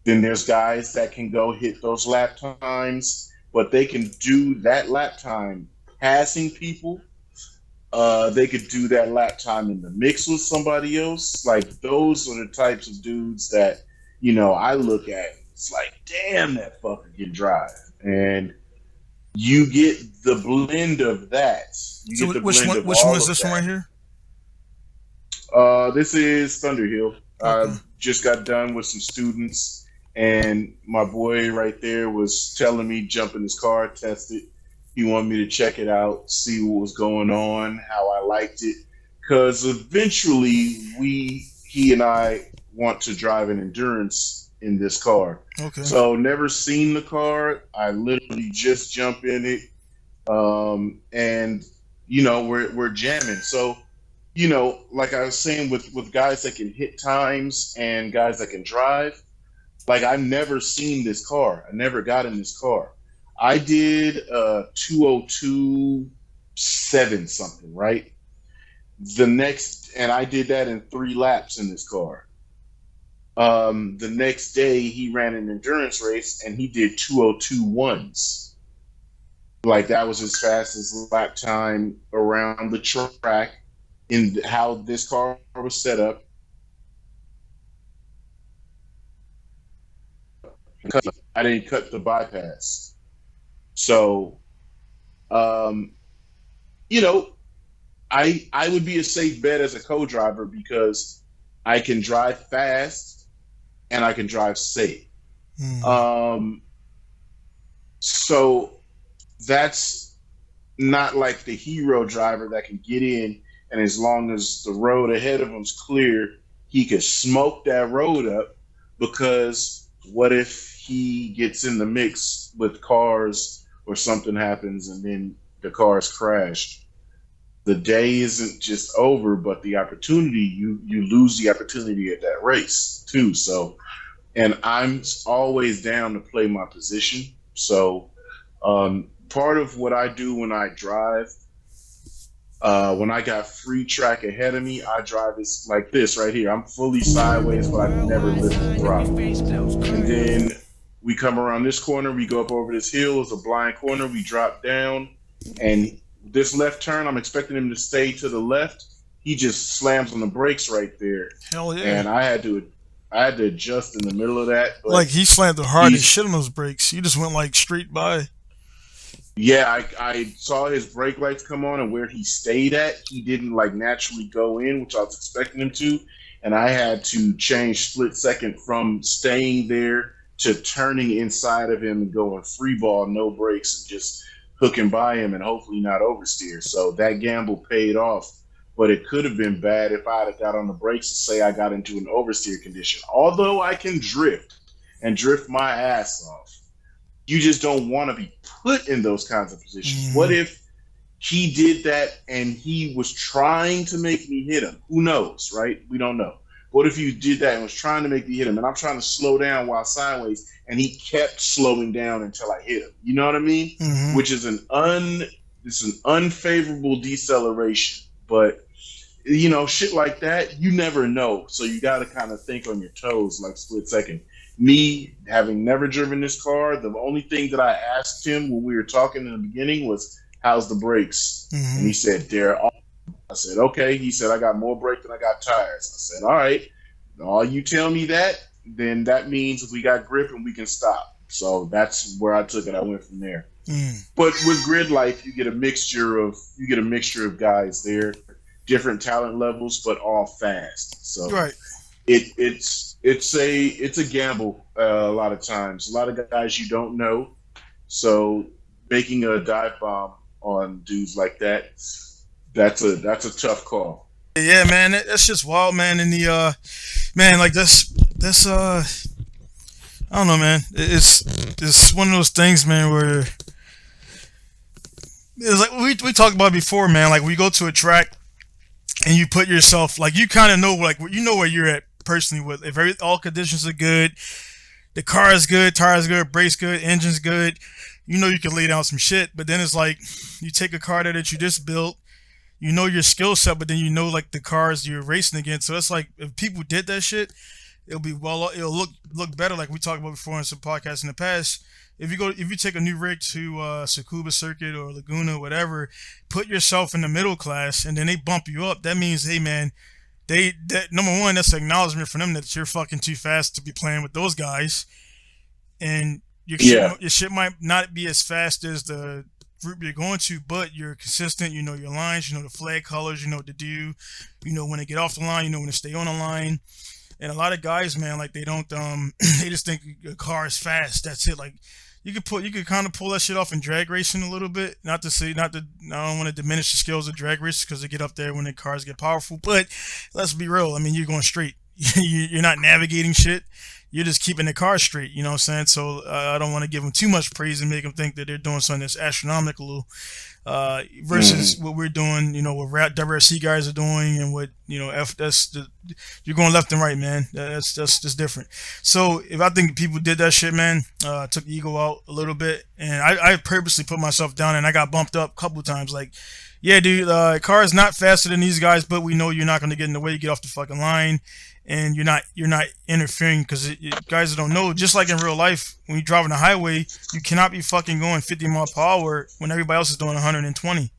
Then there's guys that can go hit those lap times, but they can do that lap time passing people. They could do that lap time in the mix with somebody else. Like those are the types of dudes that I look at. It's like, damn, that fucker can drive, and you get the blend of that. You So get the which blend one? of Which one all is of this one right that. here? This is Thunderhill. Okay. I just got done with some students, and my boy right there was telling me jump in his car, test it. He wanted me to check it out, see what was going on, how I liked it, because eventually he and I want to drive an endurance in this car. Okay. So never seen the car. I literally just jump in it, and we're jamming. So like I was saying, with guys that can hit times and guys that can drive, like I've never seen this car. I never got in this car. I did 202.7 something, right? And I did that in 3 laps in this car. The next day he ran an endurance race and he did 202.1s. Like that was his fastest lap time around the track in how this car was set up. I didn't cut the bypass. So, um, you know, I would be a safe bet as a co-driver because I can drive fast and I can drive safe. Mm. Um, so that's not like the hero driver that can get in, and as long as the road ahead of him's clear, he could smoke that road up. Because what if he gets in the mix with cars or something happens and then the cars crashed? The day isn't just over, but the opportunity, you lose the opportunity at that race too. So, and I'm always down to play my position. So, part of what I do when I drive, when I got free track ahead of me, I drive this like this right here. I'm fully sideways, but I never lift the throttle. And then we come around this corner, we go up over this hill. It's a blind corner. We drop down, and this left turn, I'm expecting him to stay to the left. He just slams on the brakes right there, Hell yeah. and I had to adjust in the middle of that. Like But he slammed the hard as he's shit on those brakes. You just went like straight by. Yeah, I saw his brake lights come on, and where he stayed at, he didn't like naturally go in, which I was expecting him to, and I had to change split second from staying there to turning inside of him and going free ball, no brakes, and just hooking by him and hopefully not oversteer. So that gamble paid off, but it could have been bad if I had got on the brakes and say I got into an oversteer condition. Although I can drift and drift my ass off, you just don't want to be put in those kinds of positions. What Mm. if he did that and he was trying to make me hit him? Who knows, right? We don't know. What if you did that and was trying to make me hit him, and I'm trying to slow down while sideways, and he kept slowing down until I hit him? You know what I mean? Hmm. Which is it's an unfavorable deceleration. But shit like that, you never know. So you got to kind of think on your toes, like split second. Me having never driven this car, the only thing that I asked him when we were talking in the beginning was, "How's the brakes?" And Hmm. he said, "They're awesome." I said, "Okay." He said, "I got more brake than I got tires." I said, "All right. All you tell me that, then that means we got grip and we can stop." So that's where I took it. I went from there. Mm. But with grid life, you get a mixture of guys there, different talent levels, but all fast. So Right. it's a gamble a lot of times. A lot of guys you don't know, so making a dive bomb on dudes like that's a tough call. Yeah, man, that's just wild, man. And the man, like that's I don't know, man. It's one of those things, man, where it's like we talked about before, man. Like we go to a track and you put yourself like you kind of know like you know where you're at personally with if all conditions are good, the car is good, tires good, brakes good, engine's good. You know you can lay down some shit, but then it's like you take a car that you just built. You know your skill set, but then you know like the cars you're racing against. So it's like if people did that shit, it'll look better. Like we talked about before in some podcasts in the past. If you take a new rig to Tsukuba Circuit or Laguna, whatever, put yourself in the middle class, and then they bump you up. That means, hey man, that number one, that's an acknowledgement for them that you're fucking too fast to be playing with those guys, and Yeah, your shit might not be as fast as the group you're going to, but you're consistent. You know your lines, you know the flag colors, you know what to do, you know when to get off the line, you know when to stay on the line. And a lot of guys, man, like they don't, they just think a car is fast. That's it. Like you could kind of pull that shit off in drag racing a little bit. Not to say, not to, I don't want to diminish the skills of drag racers because they get up there when the cars get powerful. But let's be real. I mean, you're going straight. You're not navigating shit. You're just keeping the car straight. You know what I'm saying? So I don't want to give them too much praise and make them think that they're doing something that's astronomical. Versus hmm what we're doing, you know, what WRC guys are doing, and what you're going left and right, man. That's just different. So if I think people did that shit, man, took the ego out a little bit, and I purposely put myself down, and I got bumped up a couple times. Like, yeah, dude, car is not faster than these guys, but we know you're not going to get in the way. You get off the fucking line, and you're not interfering because guys don't know. Just like in real life, when you drive on the highway, you cannot be fucking going 50 mile per hour when everybody else is doing 120.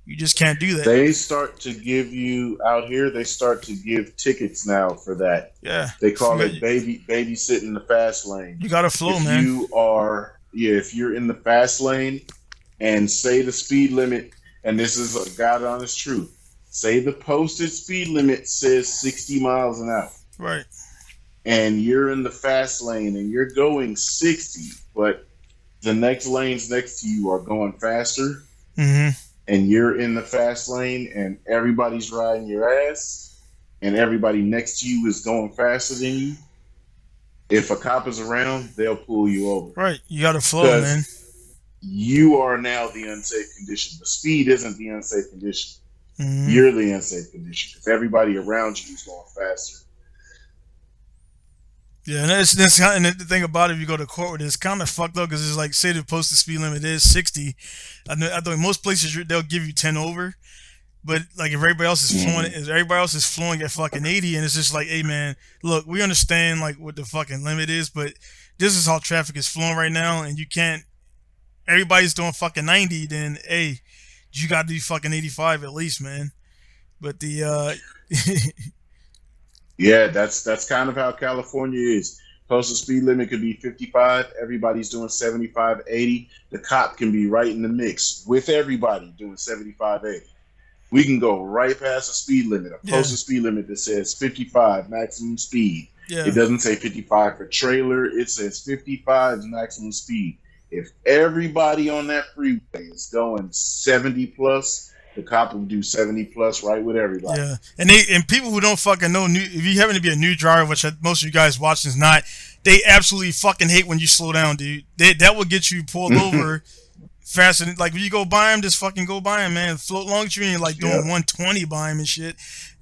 You just can't do that. they start to give you out here. They start to give tickets now for that. Yeah, They call it babysitting the fast lane. you got to flow, If man. you are, yeah, if you're in the fast lane and say the speed limit, and this is a God honest truth, say the posted speed limit says 60 miles an hour. Right. and you're in the fast lane and you're going 60, but the next lanes next to you are going faster, Mm-hmm. and you're in the fast lane and everybody's riding your ass, and everybody next to you is going faster than you, if a cop is around, they'll pull you over Right. You got to flow, man. because you are now the unsafe condition. The speed isn't the unsafe condition. Mm-hmm. You're the unsafe condition because everybody around you is going faster. Yeah, and that's kind of the thing about it. If you go to court with it, it's kind of fucked up because it's like, say the posted speed limit is 60. I think most places they'll give you 10 over, but like if everybody else is flowing, Mhm. if everybody else is flowing at fucking 80, and it's just like, hey man, look, we understand like what the fucking limit is, but this is how traffic is flowing right now, and you can't. Everybody's doing fucking 90, then hey, you got to do fucking 85 at least, man. But the Yeah, that's kind of how California is. Postal speed limit could be 55. Everybody's doing 75, 80. The cop can be right in the mix with everybody doing 75, 80. We can go right past a speed limit, a yeah, postal speed limit that says 55 maximum speed. It yeah, doesn't say 55 for trailer. It says 55 is maximum speed. If everybody on that freeway is going 70 plus, the cop will do 70 plus right with everybody. yeah, and people who don't fucking know, if you happen to be a new driver, which most of you guys watching is not, they absolutely fucking hate when you slow down, dude. That will get you pulled over faster than, like when you go by them, just fucking go by them, man. Float long as you ain't like doing Yep. 120 by them and shit.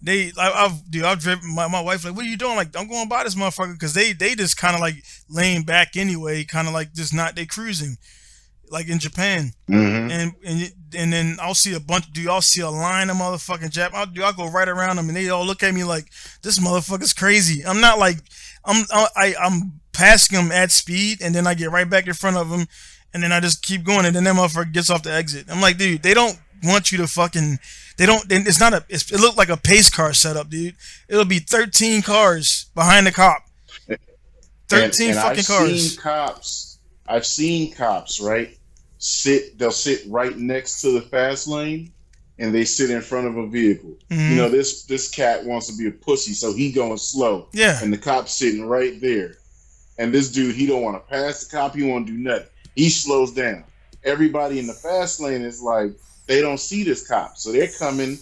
I've driven my wife like, what are you doing? Like, I'm going by this motherfucker because they just kind of like laying back anyway, kind of like just not they cruising like in Japan. Hmm. And then I'll see a bunch. Do y'all see a line of motherfucking Jap? I'll go right around them, and they all look at me like this motherfucker's crazy. I'm not like I'm passing them at speed, and then I get right back in front of them, and then I just keep going, and then that motherfucker gets off the exit. I'm like, dude, they don't want you to fucking. They don't. It's not a. It looked like a pace car setup, dude. It'll be 13 cars behind the cop. And 13 and fucking cars. I've seen cops, right? They'll sit right next to the fast lane and they sit in front of a vehicle. You Hmm. know, this cat wants to be a pussy, so he going slow. Yeah. And the cop's sitting right there. And this dude, he don't want to pass the cop, he won't do nothing. He slows down. Everybody in the fast lane is like, they don't see this cop. So they're coming,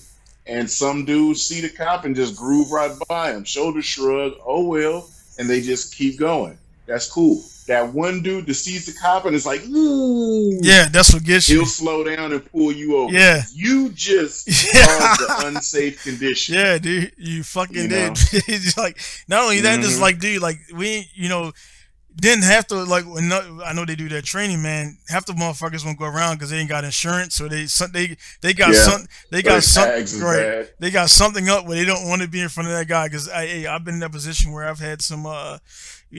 and some dudes see the cop and just groove right by him. Shoulder shrug, oh well, and they just keep going. That's cool. That one dude that sees the cop and is like, ooh, Yeah, that's what gets he'll you. slow down and pull you over. Yeah. You just caused Yeah. the unsafe condition. Yeah, dude, you You fucking did. know? It's like not only that, just Hmm. like, dude, like we, didn't have to like. I know they do that training, man. Half the motherfuckers won't go around because they ain't got insurance, or they got Yeah. they Or got his some tags is right. bad. They got something up where they don't want to be in front of that guy because I've been in that position where I've had some what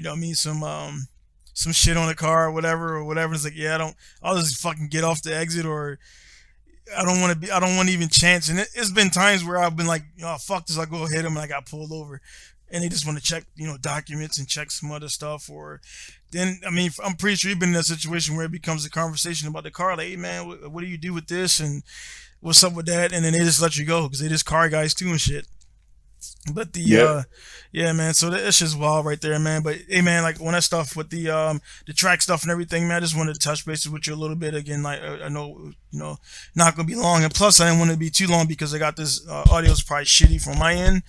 I mean, some shit on the car or whatever. It's like, yeah, I'll just fucking get off the exit, or I don't want to even chance. And it's been times where I've been like, oh fuck this, I go hit him and I got pulled over, and they just want to check, documents and check some other stuff. Or then, I mean, I'm pretty sure you've been in a situation where it becomes a conversation about the car. Like, hey man, what do you do with this, and what's up with that? And then they just let you go because they just car guys too and shit. But Yep. yeah, man. So that's just wild right there, man. But hey, man, like when that stuff with the track stuff and everything, man, I just wanted to touch bases with you a little bit again. Like I know, not gonna be long, and plus I didn't want to be too long because I got this audio is probably shitty from my end,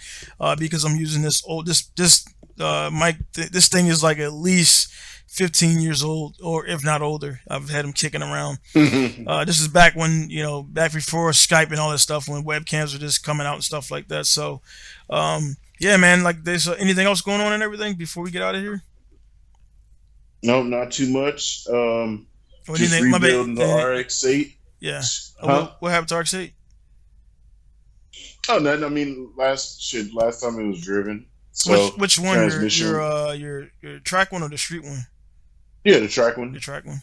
because I'm using this mic. This thing is like at least 15 years old, or if not older. I've had them kicking around. This is back when, back before Skype and all that stuff, when webcams were just coming out and stuff like that. So, yeah, man, like there's anything else going on and everything before we get out of here? No, not too much. Or Just anything, my bad, rebuilding the RX-8. yeah. Huh? What happened to RX-8? Oh, no, I mean, last time it was driven. So Which one? transmission, Your track one or the street one? yeah, the track one. Your track one.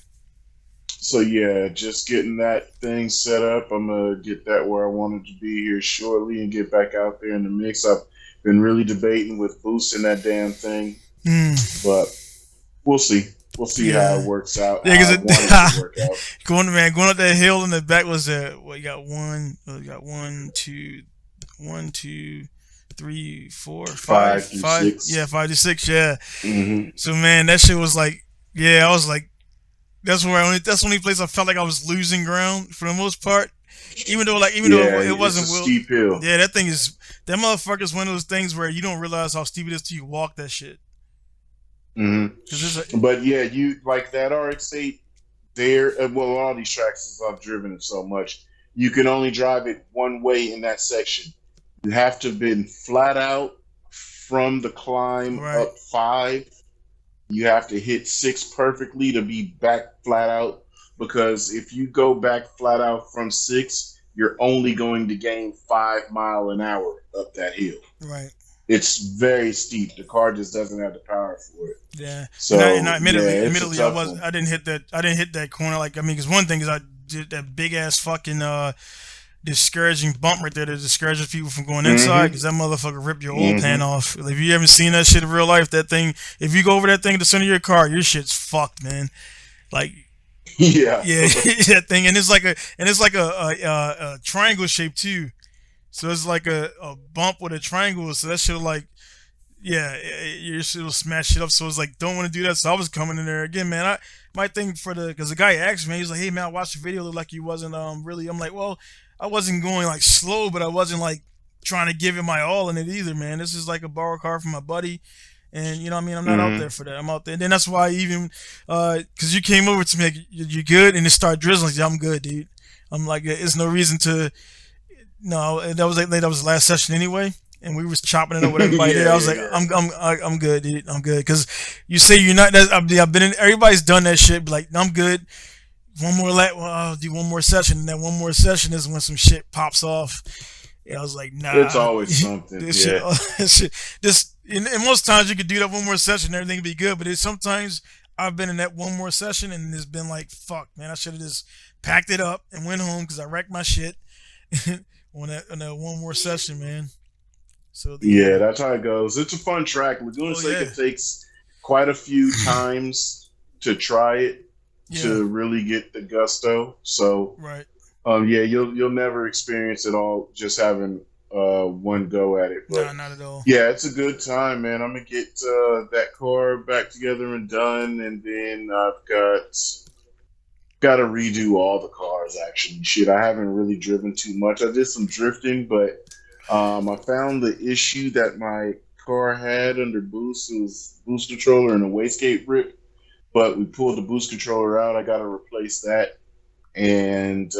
So yeah, just getting that thing set up. I'm gonna get that where I wanted to be here shortly and get back out there in the mix. I've been really debating with boosting that damn thing, Hmm. but we'll see. We'll see how Yeah. it works out. Yeah, How because I want it to work out. going up that hill in the back was you got one, you got one, two, 3, 4, 5, 5 through 5. Yeah, 6. 5 to 6. Yeah. Hmm. So man, that shit was like, yeah, I was like, that's the only place I felt like I was losing ground for the most part. Even though Yeah, it it's a wasn't Will. steep hill. Yeah, that motherfucker's one of those things where you don't realize how steep it is till you walk that shit. Hmm. Cause it's a, But yeah, you like that RX-8 there. Well, all these tracks, as I've driven it so much, you can only drive it one way in that section. You have to have been flat out from the climb right, up 5. You have to hit 6 perfectly to be back flat out. Because if you go back flat out from 6, you're only going to gain 5 mile an hour up that hill. right. It's very steep. The car just doesn't have the power for it. Yeah, and I So yeah, it's a admittedly, tough one. I didn't hit that corner. Like, I mean, because one thing is I did that big ass fucking discouraging bump right there that discourages people from going inside Hmm. because that motherfucker ripped your oil pan Hmm. off. If you haven't seen that shit in real life, that thing, if you go over that thing at the center of your car, your shit's fucked, man. Like, Yeah. yeah, that thing, and it's like a triangle shape too. So it's like a bump with a triangle. So that shit like, yeah, your shit will smash shit up. So it's like, don't want to do that. So I was coming in there again, man. My thing because the guy asked me, he was like, hey man, I watched the video, looked like you wasn't really. I'm like, well, I wasn't going like slow, but I wasn't like trying to give it my all in it either, man. This is like a borrowed car from my buddy. And you know what I mean, I'm not out there Hmm. for that. I'm out there. And then that's why I even, cause you came over to me, like, you good? And it started drizzling. Like, yeah, I'm good, dude. I'm like, there's no reason to, no, that was the last session anyway, and we was chopping it up with everybody there. Yeah, I was yeah, like, yeah. I'm good, dude. I'm good. Cause you say you're not. I've been in. Everybody's done that shit. Be like, no, I'm good. One more well, I'll do one more session, and that one more session is when some shit pops off. And I was like, It's nah, always something. this shit, Yeah. this shit, this. And most times you could do that one more session, and everything would be good. But sometimes I've been in that one more session, and it's been like, fuck, man, I should have just packed it up and went home because I wrecked my shit on that one more session, man. So Yeah, that's how it goes. It's a fun track. Laguna oh Seca yeah, takes quite a few times to try it yeah, to really get the gusto. So right, yeah, you'll never experience it all just having one go at it. nah, But not at all. yeah, it's a good time, man. I'm gonna get that car back together and done, and then I've got to redo all the cars. Actually, shit, I haven't really driven too much. I did some drifting, but I found the issue that my car had under boost. It was boost controller and a wastegate rip. But we pulled the boost controller out. I got to replace that, and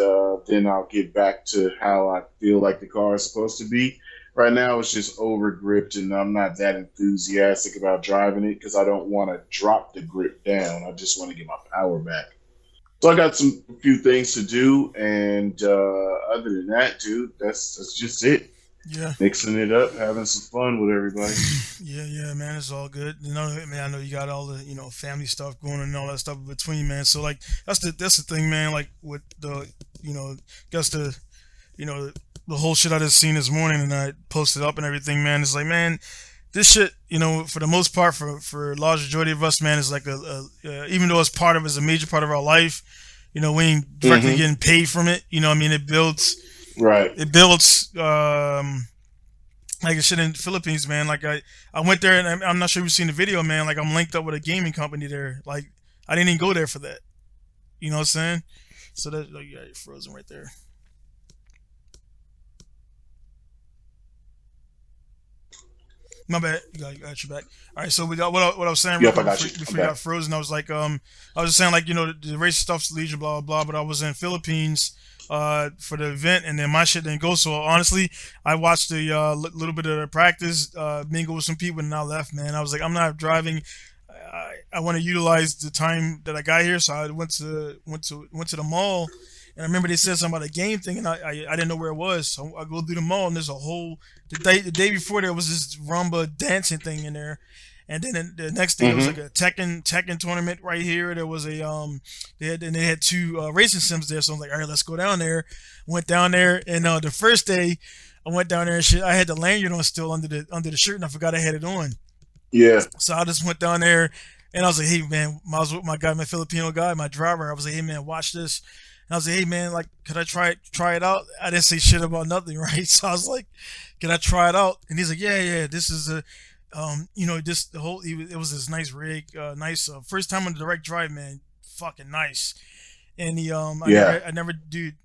then I'll get back to how I feel like the car is supposed to be. Right now, it's just over gripped, and I'm not that enthusiastic about driving it because I don't want to drop the grip down. I just want to get my power back. So I got some few things to do, and other than that, dude, that's just it. Yeah, Mixing it up, having some fun with everybody. yeah, man, it's all good. You know, man, I know you got all the family stuff going on and all that stuff in between, man. So like that's the thing, man. Like with the guess you know the whole shit I just seen this morning and I posted up and everything, man. It's like, man, this shit, for the most part, for a large majority of us, man, is like even though it's a major part of our life, we ain't directly Hmm. getting paid from it. I mean, Right. it builds, like the shit in the Philippines, man. Like I went there and I'm not sure if you've seen the video, man. Like I'm linked up with a gaming company there. Like I didn't even go there for that. You know what I'm saying? So that, like, yeah, you're frozen right there. My bad. You got your back. All right. So we got what I was saying real Yep, I quick got you. I'm before you got back. frozen. I was like, I was just saying, like, the race stuff's leisure, blah blah blah. But I was in Philippines for the event, and then my shit didn't go. So honestly, I watched the little bit of the practice, mingle with some people, and I left. Man, I was like, I'm not driving. I want to utilize the time that I got here, so I went to the mall, and I remember they said something about a game thing, and I didn't know where it was, so I go through the mall, and there's a whole the day before there was this rumba dancing thing in there, and then the next day it was like Hmm. a Tekken tournament right here. There was a they had two racing sims there, so I was like, all right, let's go down there. Went down there, and the first day I went down there and shit, I had the lanyard on still under the shirt, and I forgot I had it on. Yeah. So I just went down there and I was like, hey man, I was with my Filipino guy, my driver. I was like, hey man, watch this. I was like, hey man, like, could I try it out? I didn't say shit about nothing, right? So I was like, can I try it out? And he's like, yeah, this is a, this the whole it was this nice rig, nice first time on the direct drive, man, fucking nice. And he Yeah. I never dude.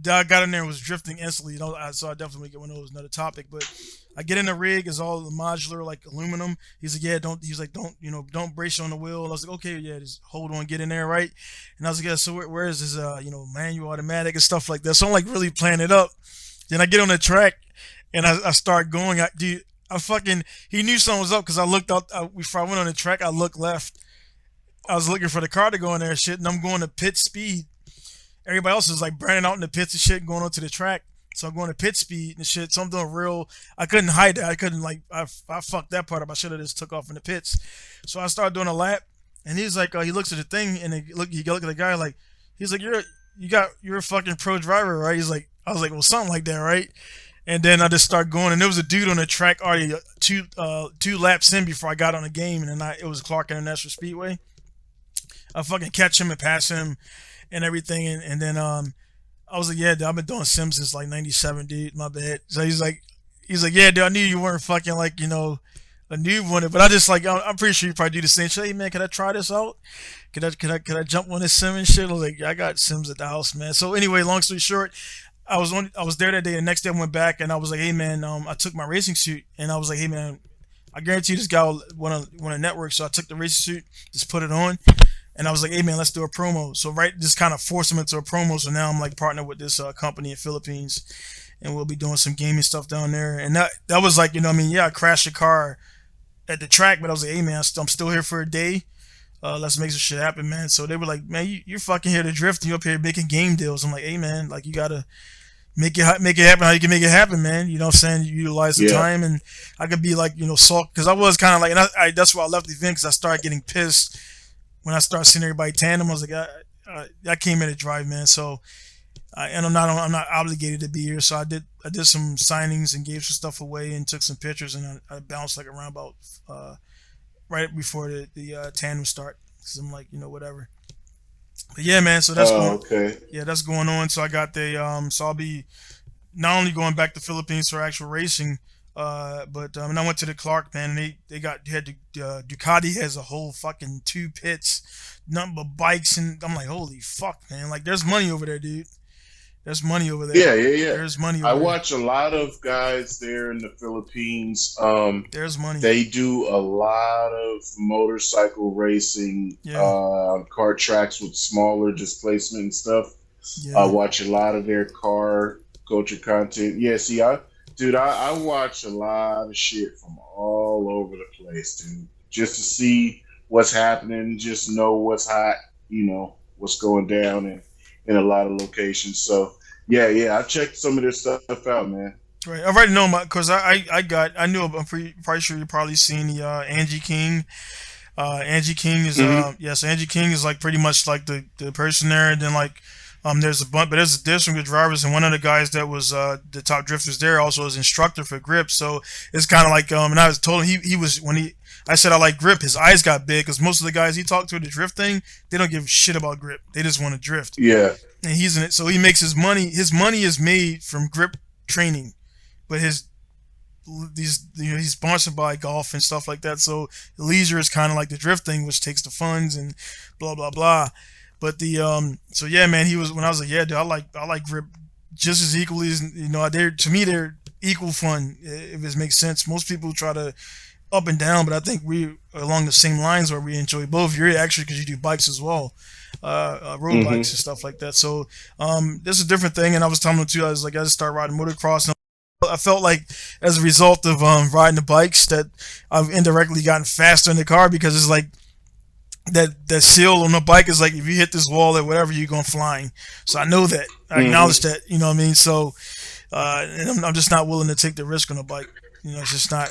I got in there and was drifting instantly. So I definitely get one of those. Another topic, but I get in the rig. It's all modular, like aluminum. He's like, yeah, don't. He's like, don't brace on the wheel. And I was like, okay, yeah, just hold on, get in there, right? And I was like, yeah, so where is this, manual, automatic, and stuff like that. So I'm like really playing it up. Then I get on the track, and I start going. I fucking he knew something was up because I looked up before I went on the track. I looked left. I was looking for the car to go in there and shit, and I'm going to pit speed. Everybody else is like burning out in the pits and shit, going onto the track. So I'm going to pit speed and shit. So I'm doing real. I couldn't hide that. I couldn't like. I fucked that part up. I should have just took off in the pits. So I started doing a lap, and he's like, he looks at the thing, and he look at the guy like, he's like, you're a fucking pro driver, right? He's like, I was like, well, something like that, right? And then I just start going, and there was a dude on the track already two laps in before I got on the game, and then it was Clark International Speedway. I fucking catch him and pass him and everything, and then I was like, yeah, dude, I've been doing sims since like '97, dude. My bad. So he's like, yeah, dude, I knew you weren't fucking like a noob on it, but I just like I'm pretty sure you probably do the same shit. Hey man, can I try this out? Can I jump on this sim and shit? I was like, yeah, I got sims at the house, man. So anyway, long story short, I was there that day. The next day I went back and I was like, hey man, I took my racing suit and I was like, hey man, I guarantee this guy will want to network. So I took the racing suit, just put it on. And I was like, hey man, let's do a promo. So just kind of force him into a promo. So now I'm like partnered with this company in Philippines, and we'll be doing some gaming stuff down there. And that was like, yeah, I crashed a car at the track, but I was like, hey man, I'm still here for a day. Let's make some shit happen, man. So they were like, man, you're fucking here to drift. You up here making game deals. I'm like, hey man, like you gotta make it happen how you can make it happen, man. You know what I'm saying? You utilize the time, and I could be like, salt, because I was kind of like, and I that's why I left the event, because I started getting pissed when I started seeing everybody tandem. I was like, I came in to drive, man. So, and I'm not obligated to be here. So I did some signings and gave some stuff away and took some pictures, and I bounced like around about right before the tandem start, because I'm like, whatever. But yeah, man. So that's going. Okay. Yeah, that's going on. So I got so I'll be not only going back to Philippines for actual racing, but and I went to the Clark, man. And they had Ducati has a whole fucking 2 pits, nothing but bikes, and I'm like, holy fuck, man! Like, there's money over there, dude. There's money over there. Yeah. There's money. I watch a lot of guys there in the Philippines. There's money. They do a lot of motorcycle racing, kart tracks with smaller displacement and stuff. Yeah. I watch a lot of their car culture content. Yeah, see, I watch a lot of shit from all over the place, dude, just to see what's happening, just know what's hot, what's going down in a lot of locations. So yeah, I checked some of this stuff out, man. Right, I already know because I knew. I'm pretty sure you probably seen the Angie King. Angie King is so Angie King is like pretty much like the person there, and then like there's a bunch, but there's some good drivers, and one of the guys that was the top drifters there also is instructor for grip. So it's kind of like and I was told him he was I said I like grip. His eyes got big because most of the guys he talked to the drift thing, they don't give a shit about grip. They just want to drift. Yeah. And he's in it, so he makes his money. His money is made from grip training, but he's sponsored by golf and stuff like that. So leisure is kind of like the drift thing, which takes the funds and blah blah blah. But so yeah, man, he was when I was like, yeah, dude, I like grip just as equally as they're equal fun if it makes sense. Most people try to up and down, but I think we along the same lines where we enjoy both. You're actually because you do bikes as well, road bikes and stuff like that. So this is a different thing. And I was telling them too, I was like, I just started riding motocross. And I felt like as a result of riding the bikes that I've indirectly gotten faster in the car, because it's like that seal on the bike is like, if you hit this wall or whatever, you're going flying. So I know that. I acknowledge that. You know what I mean? So and I'm just not willing to take the risk on a bike. It's just not.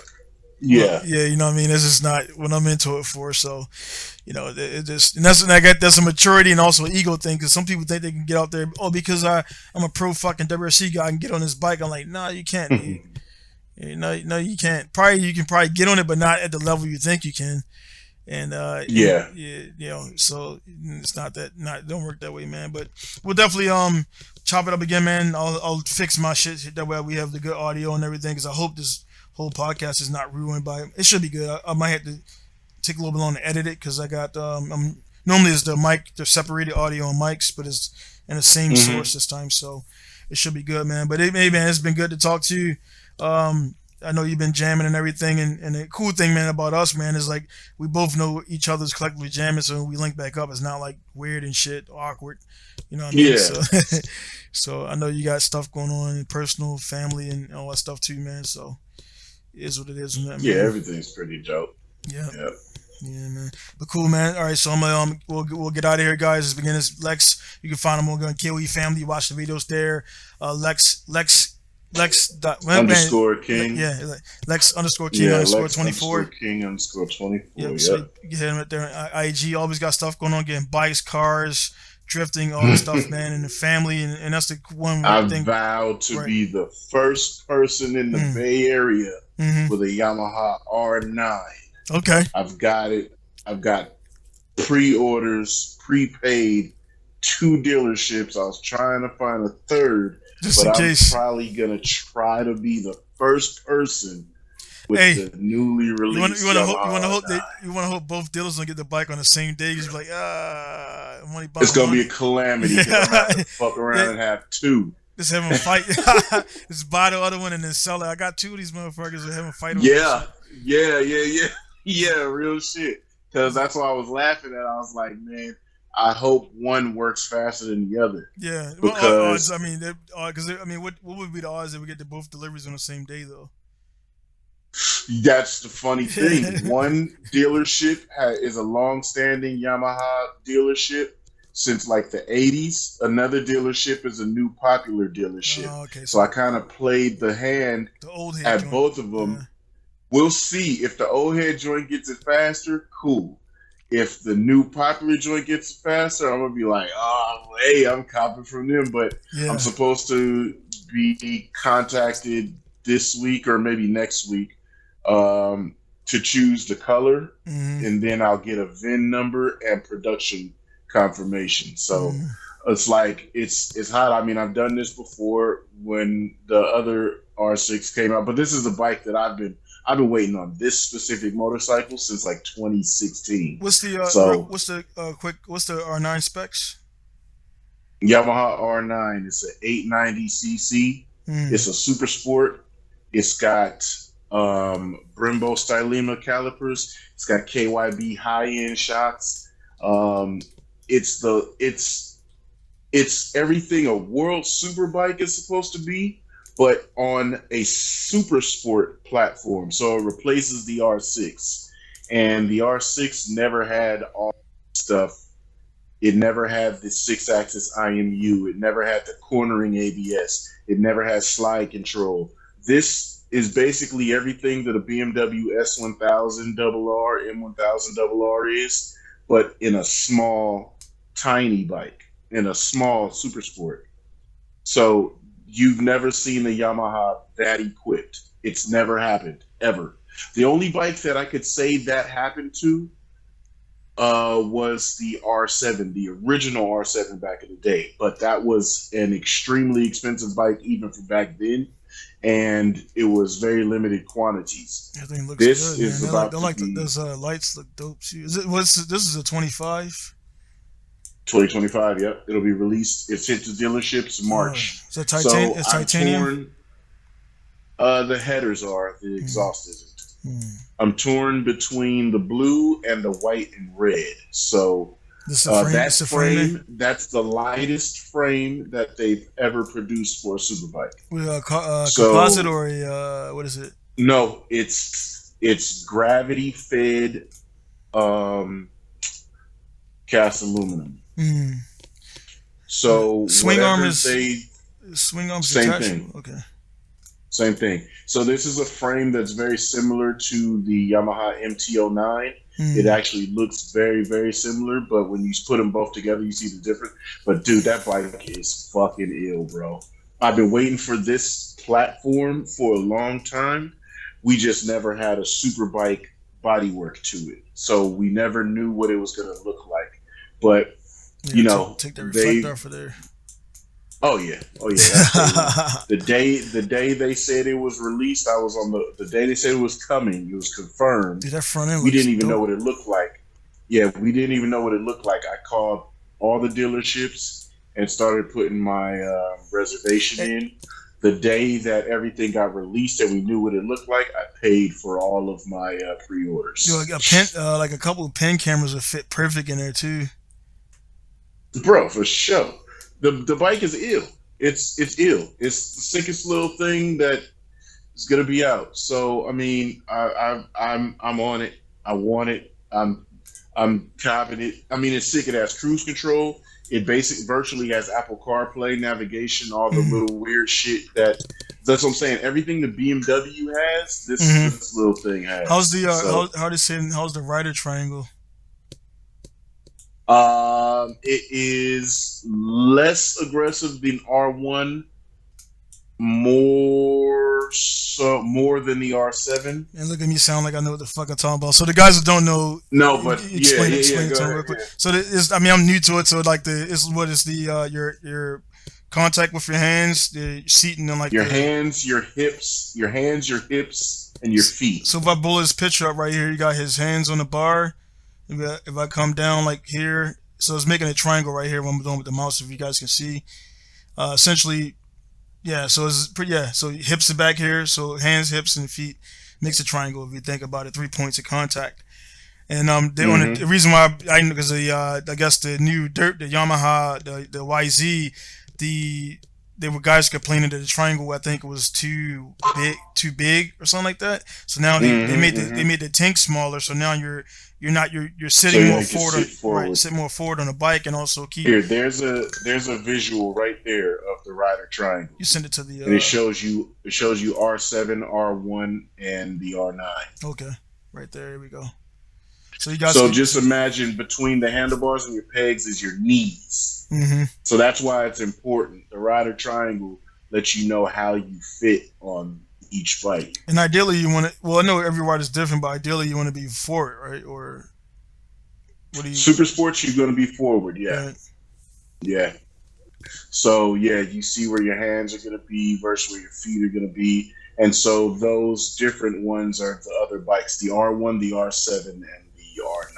Yeah. Yeah, you know what I mean? This is not what I'm into it for. So, it just, and that's a maturity and also an ego thing, because some people think they can get out there, because I'm a pro fucking WRC guy, I can get on this bike. I'm like, nah, you can't. No, you can't. You can probably get on it, but not at the level you think you can. And Yeah. so it's not don't work that way, man. But we'll definitely chop it up again, man. I'll fix my shit that way we have the good audio and everything. Because I hope this whole podcast is not ruined by it. It should be good. I might have to take a little bit long to edit it because I got normally it's the separated audio and mics, but it's in the same source this time, so it should be good, man. But hey, man, it's been good to talk to you. I know you've been jamming and everything, and the cool thing, man, about us, man, is like we both know each other's collectively jamming, so when we link back up, it's not like weird and shit, awkward. You know what I mean? Yeah. So, so I know you got stuff going on in personal, family, and all that stuff too, man. So it is what it is, man. Yeah, everything's pretty dope. Yeah. Yep. Yeah, man. But cool, man. All right, so I'm we'll get out of here, guys. This beginning Lex. You can find him on KOE Family. Watch the videos there. Lex underscore King. Yeah, Lex underscore King underscore 24. King underscore 24. Yep. So you can hit him right there on IG. Always got stuff going on, getting bikes, cars, drifting, all that stuff, man, and the family, and that's the one thing. I vowed to be the first person in the Bay Area with a Yamaha R9. Okay. I've got it. I've got pre-orders, prepaid, 2 dealerships. I was trying to find a third, just but in case. I'm probably gonna try to be the first person with the newly released. You want to hope both dealers don't get the bike on the same day. You just be like, money. It's gonna be a calamity. Yeah. I'm gonna have to fuck around and have 2. Just have them fight. Just buy the other one and then sell it. I got 2 of these motherfuckers and have them fight. Yeah, real shit. Because that's why I was laughing at. I was like, man, I hope one works faster than the other. Yeah, because what would be the odds that we get to both deliveries on the same day, though? That's the funny thing. One dealership is a long-standing Yamaha dealership since like the 80s. Another dealership is a new popular dealership. Oh, okay. So I kind of played the hand at joint. Both of them. Yeah. We'll see if the old head joint gets it faster. Cool. If the new popular joint gets it faster, I'm gonna be like, hey, I'm copying from them. But I'm supposed to be contacted this week or maybe next week to choose the color, and then I'll get a VIN number and production confirmation. So it's like it's hot. I mean, I've done this before when the other R6 came out, but this is a bike that I've been waiting on this specific motorcycle since like 2016. What's the R9 specs? Yamaha R9. It's an 890cc. It's a super sport. It's got Brembo Stylema calipers. It's got KYB high end shocks. It's everything a world superbike is supposed to be, but on a super sport platform. So it replaces the R6. And the R6 never had all stuff. It never had the 6-axis IMU. It never had the cornering ABS. It never had slide control. This is basically everything that a BMW S1000RR, M1000RR is, but in a small, tiny bike, in a small super sport. So you've never seen a Yamaha that equipped. It's never happened, ever. The only bike that I could say that happened to was the R7, the original R7 back in the day. But that was an extremely expensive bike even for back then, and it was very limited quantities. That thing looks this good, is man. about those lights look dope too. This is a 25? 2025, yep. It'll be released. It's hit the dealerships March. So it's titanium? The headers are. The exhaust isn't. I'm torn between the blue and the white and red. So that's the lightest frame that they've ever produced for a superbike. With a composite or what is it? No, it's gravity fed cast aluminum. So swing arm same attachable. thing. Okay. Same thing. So this is a frame that's very similar to the Yamaha MT-09. It actually looks very, very similar, but when you put them both together, you see the difference. But dude, that bike is fucking ill, bro. I've been waiting for this platform for a long time. We just never had a super bike bodywork to it, so we never knew what it was going to look like. But Yeah, you take know, take that reflector they off of there. oh yeah, that's day one. The day they said it was released, I was on the day they said it was coming. It was confirmed. Dude, that front end We looks didn't even know dope. what it looked like. Yeah, we didn't even know what it looked like. I called all the dealerships and started putting my reservation Eh, in. The day that everything got released and we knew what it looked like, I paid for all of my like a pen, pre-orders. like a couple of pen cameras would fit perfect in there too. Bro, for sure. The bike is ill. It's ill. It's the sickest little thing that is gonna be out. So I mean, I'm on it. I want it. I'm copping it. I mean, it's sick. It has cruise control. It virtually has Apple CarPlay, navigation, all the Mm-hmm. little weird shit that's what I'm saying. Everything the BMW has, this Mm-hmm. this little thing How's has. the So how they say how's the rider triangle? it is less aggressive than R1, more than the R7. And look at me sound like I know what the fuck I'm talking about. So the guys that don't know, No, but yeah, explain yeah, yeah. explain it Go to them ahead. real quick. Yeah. So I mean I'm new to it. So like is what is the your contact with your hands, the seat, and then like Your the. hands, your hips, and your feet. So if I pull his picture up right here, you got his hands on the bar. If I come down like here, so it's making a triangle right here when I'm doing with the mouse. If you guys can see, essentially, yeah. So it's pretty, yeah. So hips are back here. So hands, hips, and feet makes a triangle. If you think about it, 3 points of contact. And they on the Mm-hmm. reason why I because the I guess the new dirt, the Yamaha, the YZ, the they were guys complaining that the triangle I think was too big or something like that. So now Mm-hmm. they Mm-hmm. made the tank smaller. So now you're not you're So sitting you more know you can forward sit on right, forward. sit more forward on the bike and also keep. Here, there's a visual right there of the rider triangle, You send it to the and it shows you R7, R1, and the R9. okay, right there. Here we go. So you guys So can. just imagine between the handlebars and your pegs is your knees. Mm-hmm. So that's why it's important. The rider triangle lets you know how you fit on each bike. And ideally, you want to. Well, I know every rider's different, but ideally, you want to be for it, right? Or what do you? Super sports, you're going to be forward. Yeah, Right. yeah. So yeah, you see where your hands are going to be versus where your feet are going to be, and so those different ones are the other bikes. The R1, the R7, and the R9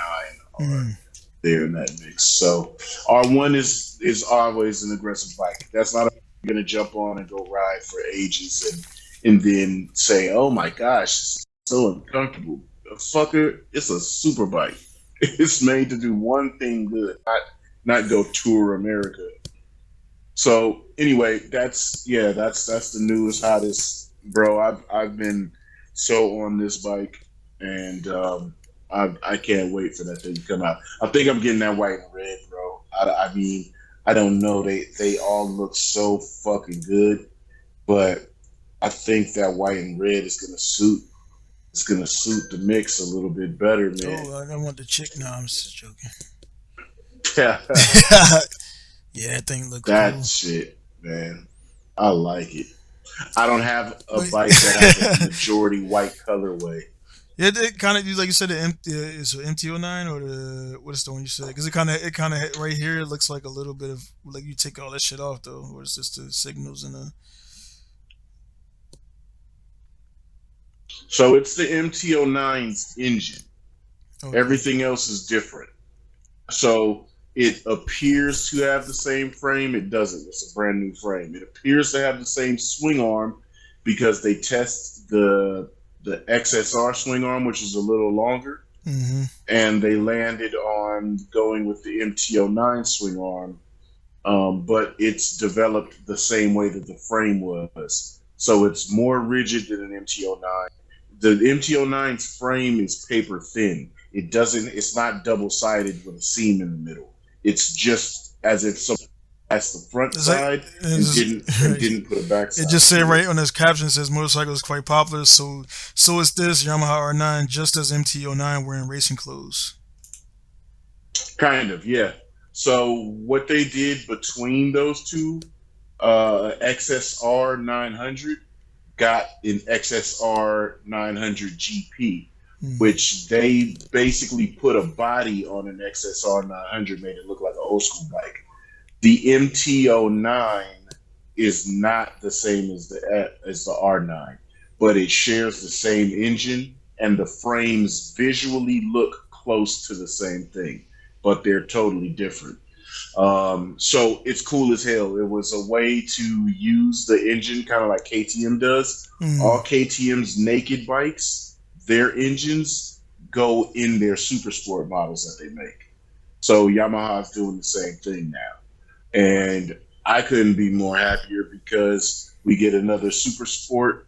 are Mm. there in that mix. So R1 is always an aggressive bike. That's not going to jump on and go ride for ages and then say, "Oh my gosh, it's so uncomfortable." Fucker, it's a super bike. It's made to do one thing good, not go tour America. So anyway, that's the newest hottest, bro. I've been so on this bike, and I can't wait for that thing to come out. I think I'm getting that white and red, bro. I mean, I don't know. They all look so fucking good, but I think that white and red is gonna suit. It's gonna suit the mix a little bit better, man. Oh, I want the chick. No, I'm just joking. That Yeah, that thing look cool. shit, man. I like it. I don't have a But bike that has a majority white colorway. yeah, it kind of like you said the is it MT09 or the what is the one you said? Because it kind of right here it looks like a little bit of like you take all that shit off though, or it's just the signals and the So it's the MT-09's engine. okay. Everything else is different. So it appears to have the same frame. It doesn't. It's a brand new frame. It appears to have the same swing arm because they test the XSR swing arm, which is a little longer, Mm-hmm. and they landed on going with the MT-09 swing arm. But it's developed the same way that the frame was. So it's more rigid than an MT-09. The MT-09's frame is paper thin. It doesn't. It's not double sided with a seam in the middle. It's just as if someone has the front It's like side and it's didn't and just, didn't put a back it side just said to it. right on this caption it says motorcycle is quite popular. So is this Yamaha R9 just as MT09 wearing racing clothes. Kind of, yeah. So what they did between those two, XSR 900 got an XSR 900 GP, which they basically put a body on an XSR 900, made it look like an old school bike. The MT-09 is not the same as the R9, but it shares the same engine, and the frames visually look close to the same thing, but they're totally different. So it's cool as hell. It was a way to use the engine kind of like KTM does. All KTM's naked bikes, their engines go in their super sport models that they make. So Yamaha's doing the same thing now. And I couldn't be more happier because we get another super sport,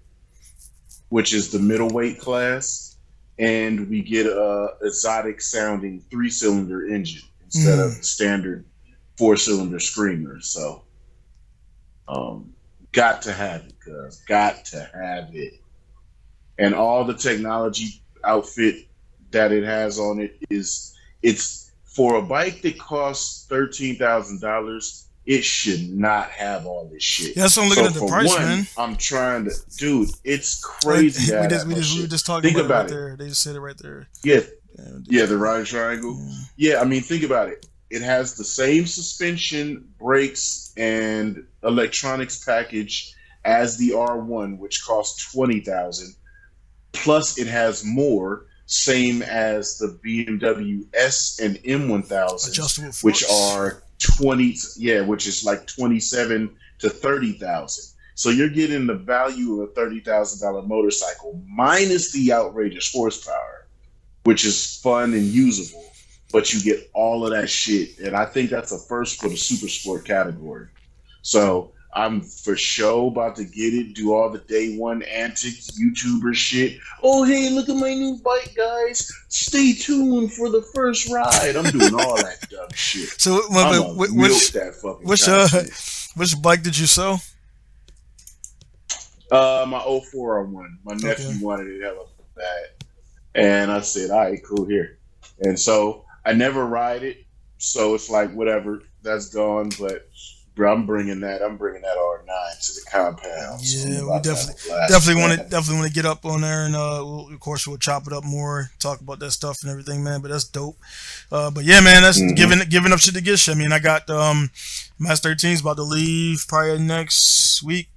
which is the middleweight class, and we get a exotic sounding 3-cylinder engine instead of the standard 4-cylinder screamer. So got to have it, cuz. Got to have it. And all the technology outfit that it has on it it's for a bike that costs $13,000, it should not have all this shit. Yeah, so I'm looking at the price, man. I'm trying to, dude, it's crazy. We were just talking about it right there. They just said it right there. Yeah, the right triangle. Yeah, I mean, think about it. It has the same suspension, brakes, and electronics package as the R1, which costs $20,000. Plus, it has more, same as the BMW S and M1000, which are 20. Yeah, which is like 27 to 30,000. So you're getting the value of a $30,000 motorcycle minus the outrageous horsepower, which is fun and usable. But you get all of that shit, and I think that's a first for the super sport category. So I'm for sure about to get it, do all the day one antics, YouTuber shit. Oh, hey, look at my new bike, guys. Stay tuned for the first ride. I'm doing all that dumb shit. So, which bike did you sell? My 04 R1. My nephew wanted it hella bad. And I said, all right, cool, here. And so I never ride it, so it's like whatever, that's gone. But bro, I'm bringing that R9 to the compound. Yeah, so we definitely want to get up on there, and of course we'll chop it up more, talk about that stuff and everything, man. But that's dope. But yeah, man, that's giving up shit to get shit. I mean, I got Mass 13's about to leave probably next week.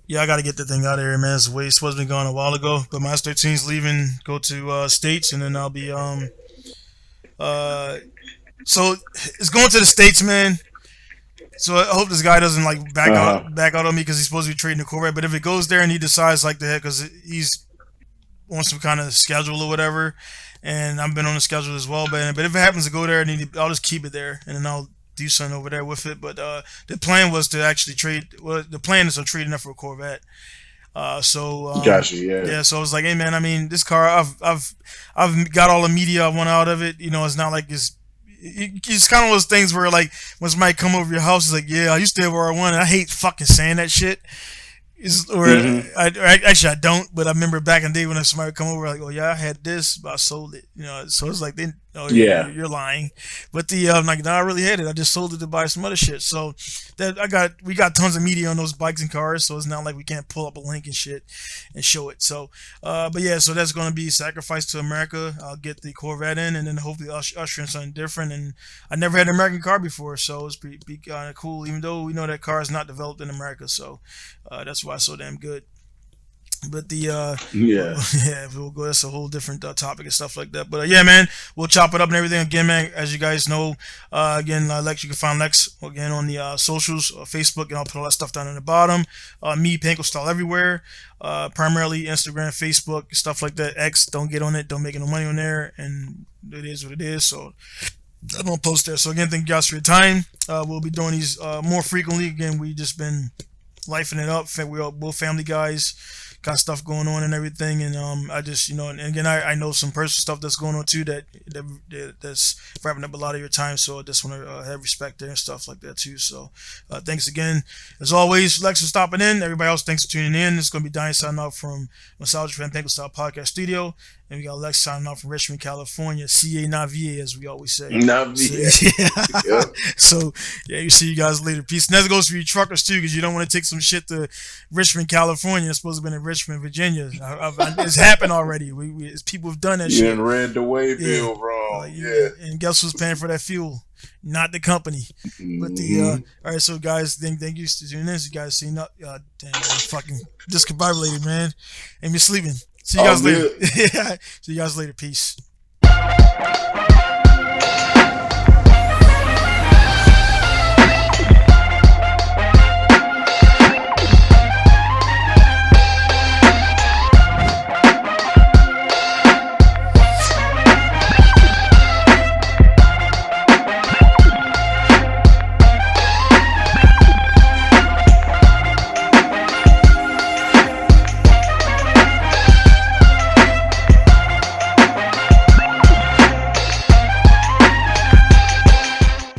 Yeah, I got to get the thing out of here, man. It's supposed to be gone a while ago, but Mass 13's leaving, go to States, and then I'll be so it's going to the States, man. So I hope this guy doesn't like back out on me because he's supposed to be trading the Corvette. But if it goes there and he decides like the heck, because he's on some kind of schedule or whatever, and I've been on the schedule as well. But if it happens to go there, I'll just keep it there, and then I'll do something over there with it. But the plan was to actually trade. Well, the plan is to trade enough for a Corvette. Gotcha, yeah. So I was like, hey man, I mean, this car, I've got all the media I want out of it. You know, it's not like it's kind of those things where like when somebody come over your house, it's like, yeah, I used to have R1, and I hate fucking saying that shit. Actually I don't, but I remember back in the day when somebody would come over, like, oh yeah, I had this, but I sold it. You know, so it's like, you're lying. But I'm like, no, I really had it. I just sold it to buy some other shit. So we got tons of media on those bikes and cars, so it's not like we can't pull up a link and shit and show it. So, but yeah, so that's gonna be sacrificed to America. I'll get the Corvette in, and then hopefully usher in something different. And I never had an American car before, so it's pretty kind of cool. Even though we know that car is not developed in America, so that's why it's so damn good. But we'll go. That's a whole different topic and stuff like that. But yeah, man, we'll chop it up and everything again, man. As you guys know, Lex, you can find Lex again on the socials, Facebook, and I'll put all that stuff down in the bottom. Me, Pinku Style everywhere, primarily Instagram, Facebook, stuff like that. X, don't get on it, don't make no money on there, and it is what it is. So I don't post there. So again, thank you guys for your time. We'll be doing these more frequently. Again, we just been lifing it up. We're both family guys. Got stuff going on and everything, and I just, and again, I know some personal stuff that's going on too that's wrapping up a lot of your time, so I just want to have respect there and stuff like that too. So thanks again, as always, Lex for stopping in. Everybody else, thanks for tuning in. It's going to be Diane signing off from Nostalgia Fan Pinku Style Podcast Studio, and we got Lex signing off from Richmond, California, CA not VA, as we always say. Not VA. So yeah, you see you guys later. Peace. And that goes for you truckers too, because you don't want to take some shit to Richmond, California. It's supposed to be in Richmond, Virginia. It's happened already. People have done that You shit. done read the way bill wrong. Yeah. And guess who's paying for that fuel? Not the company. But all right, so guys, thank you for tuning in. So you guys seen up? Damn, I'm fucking discombobulated, man. And you're sleeping. See you guys later. See you guys later. Peace.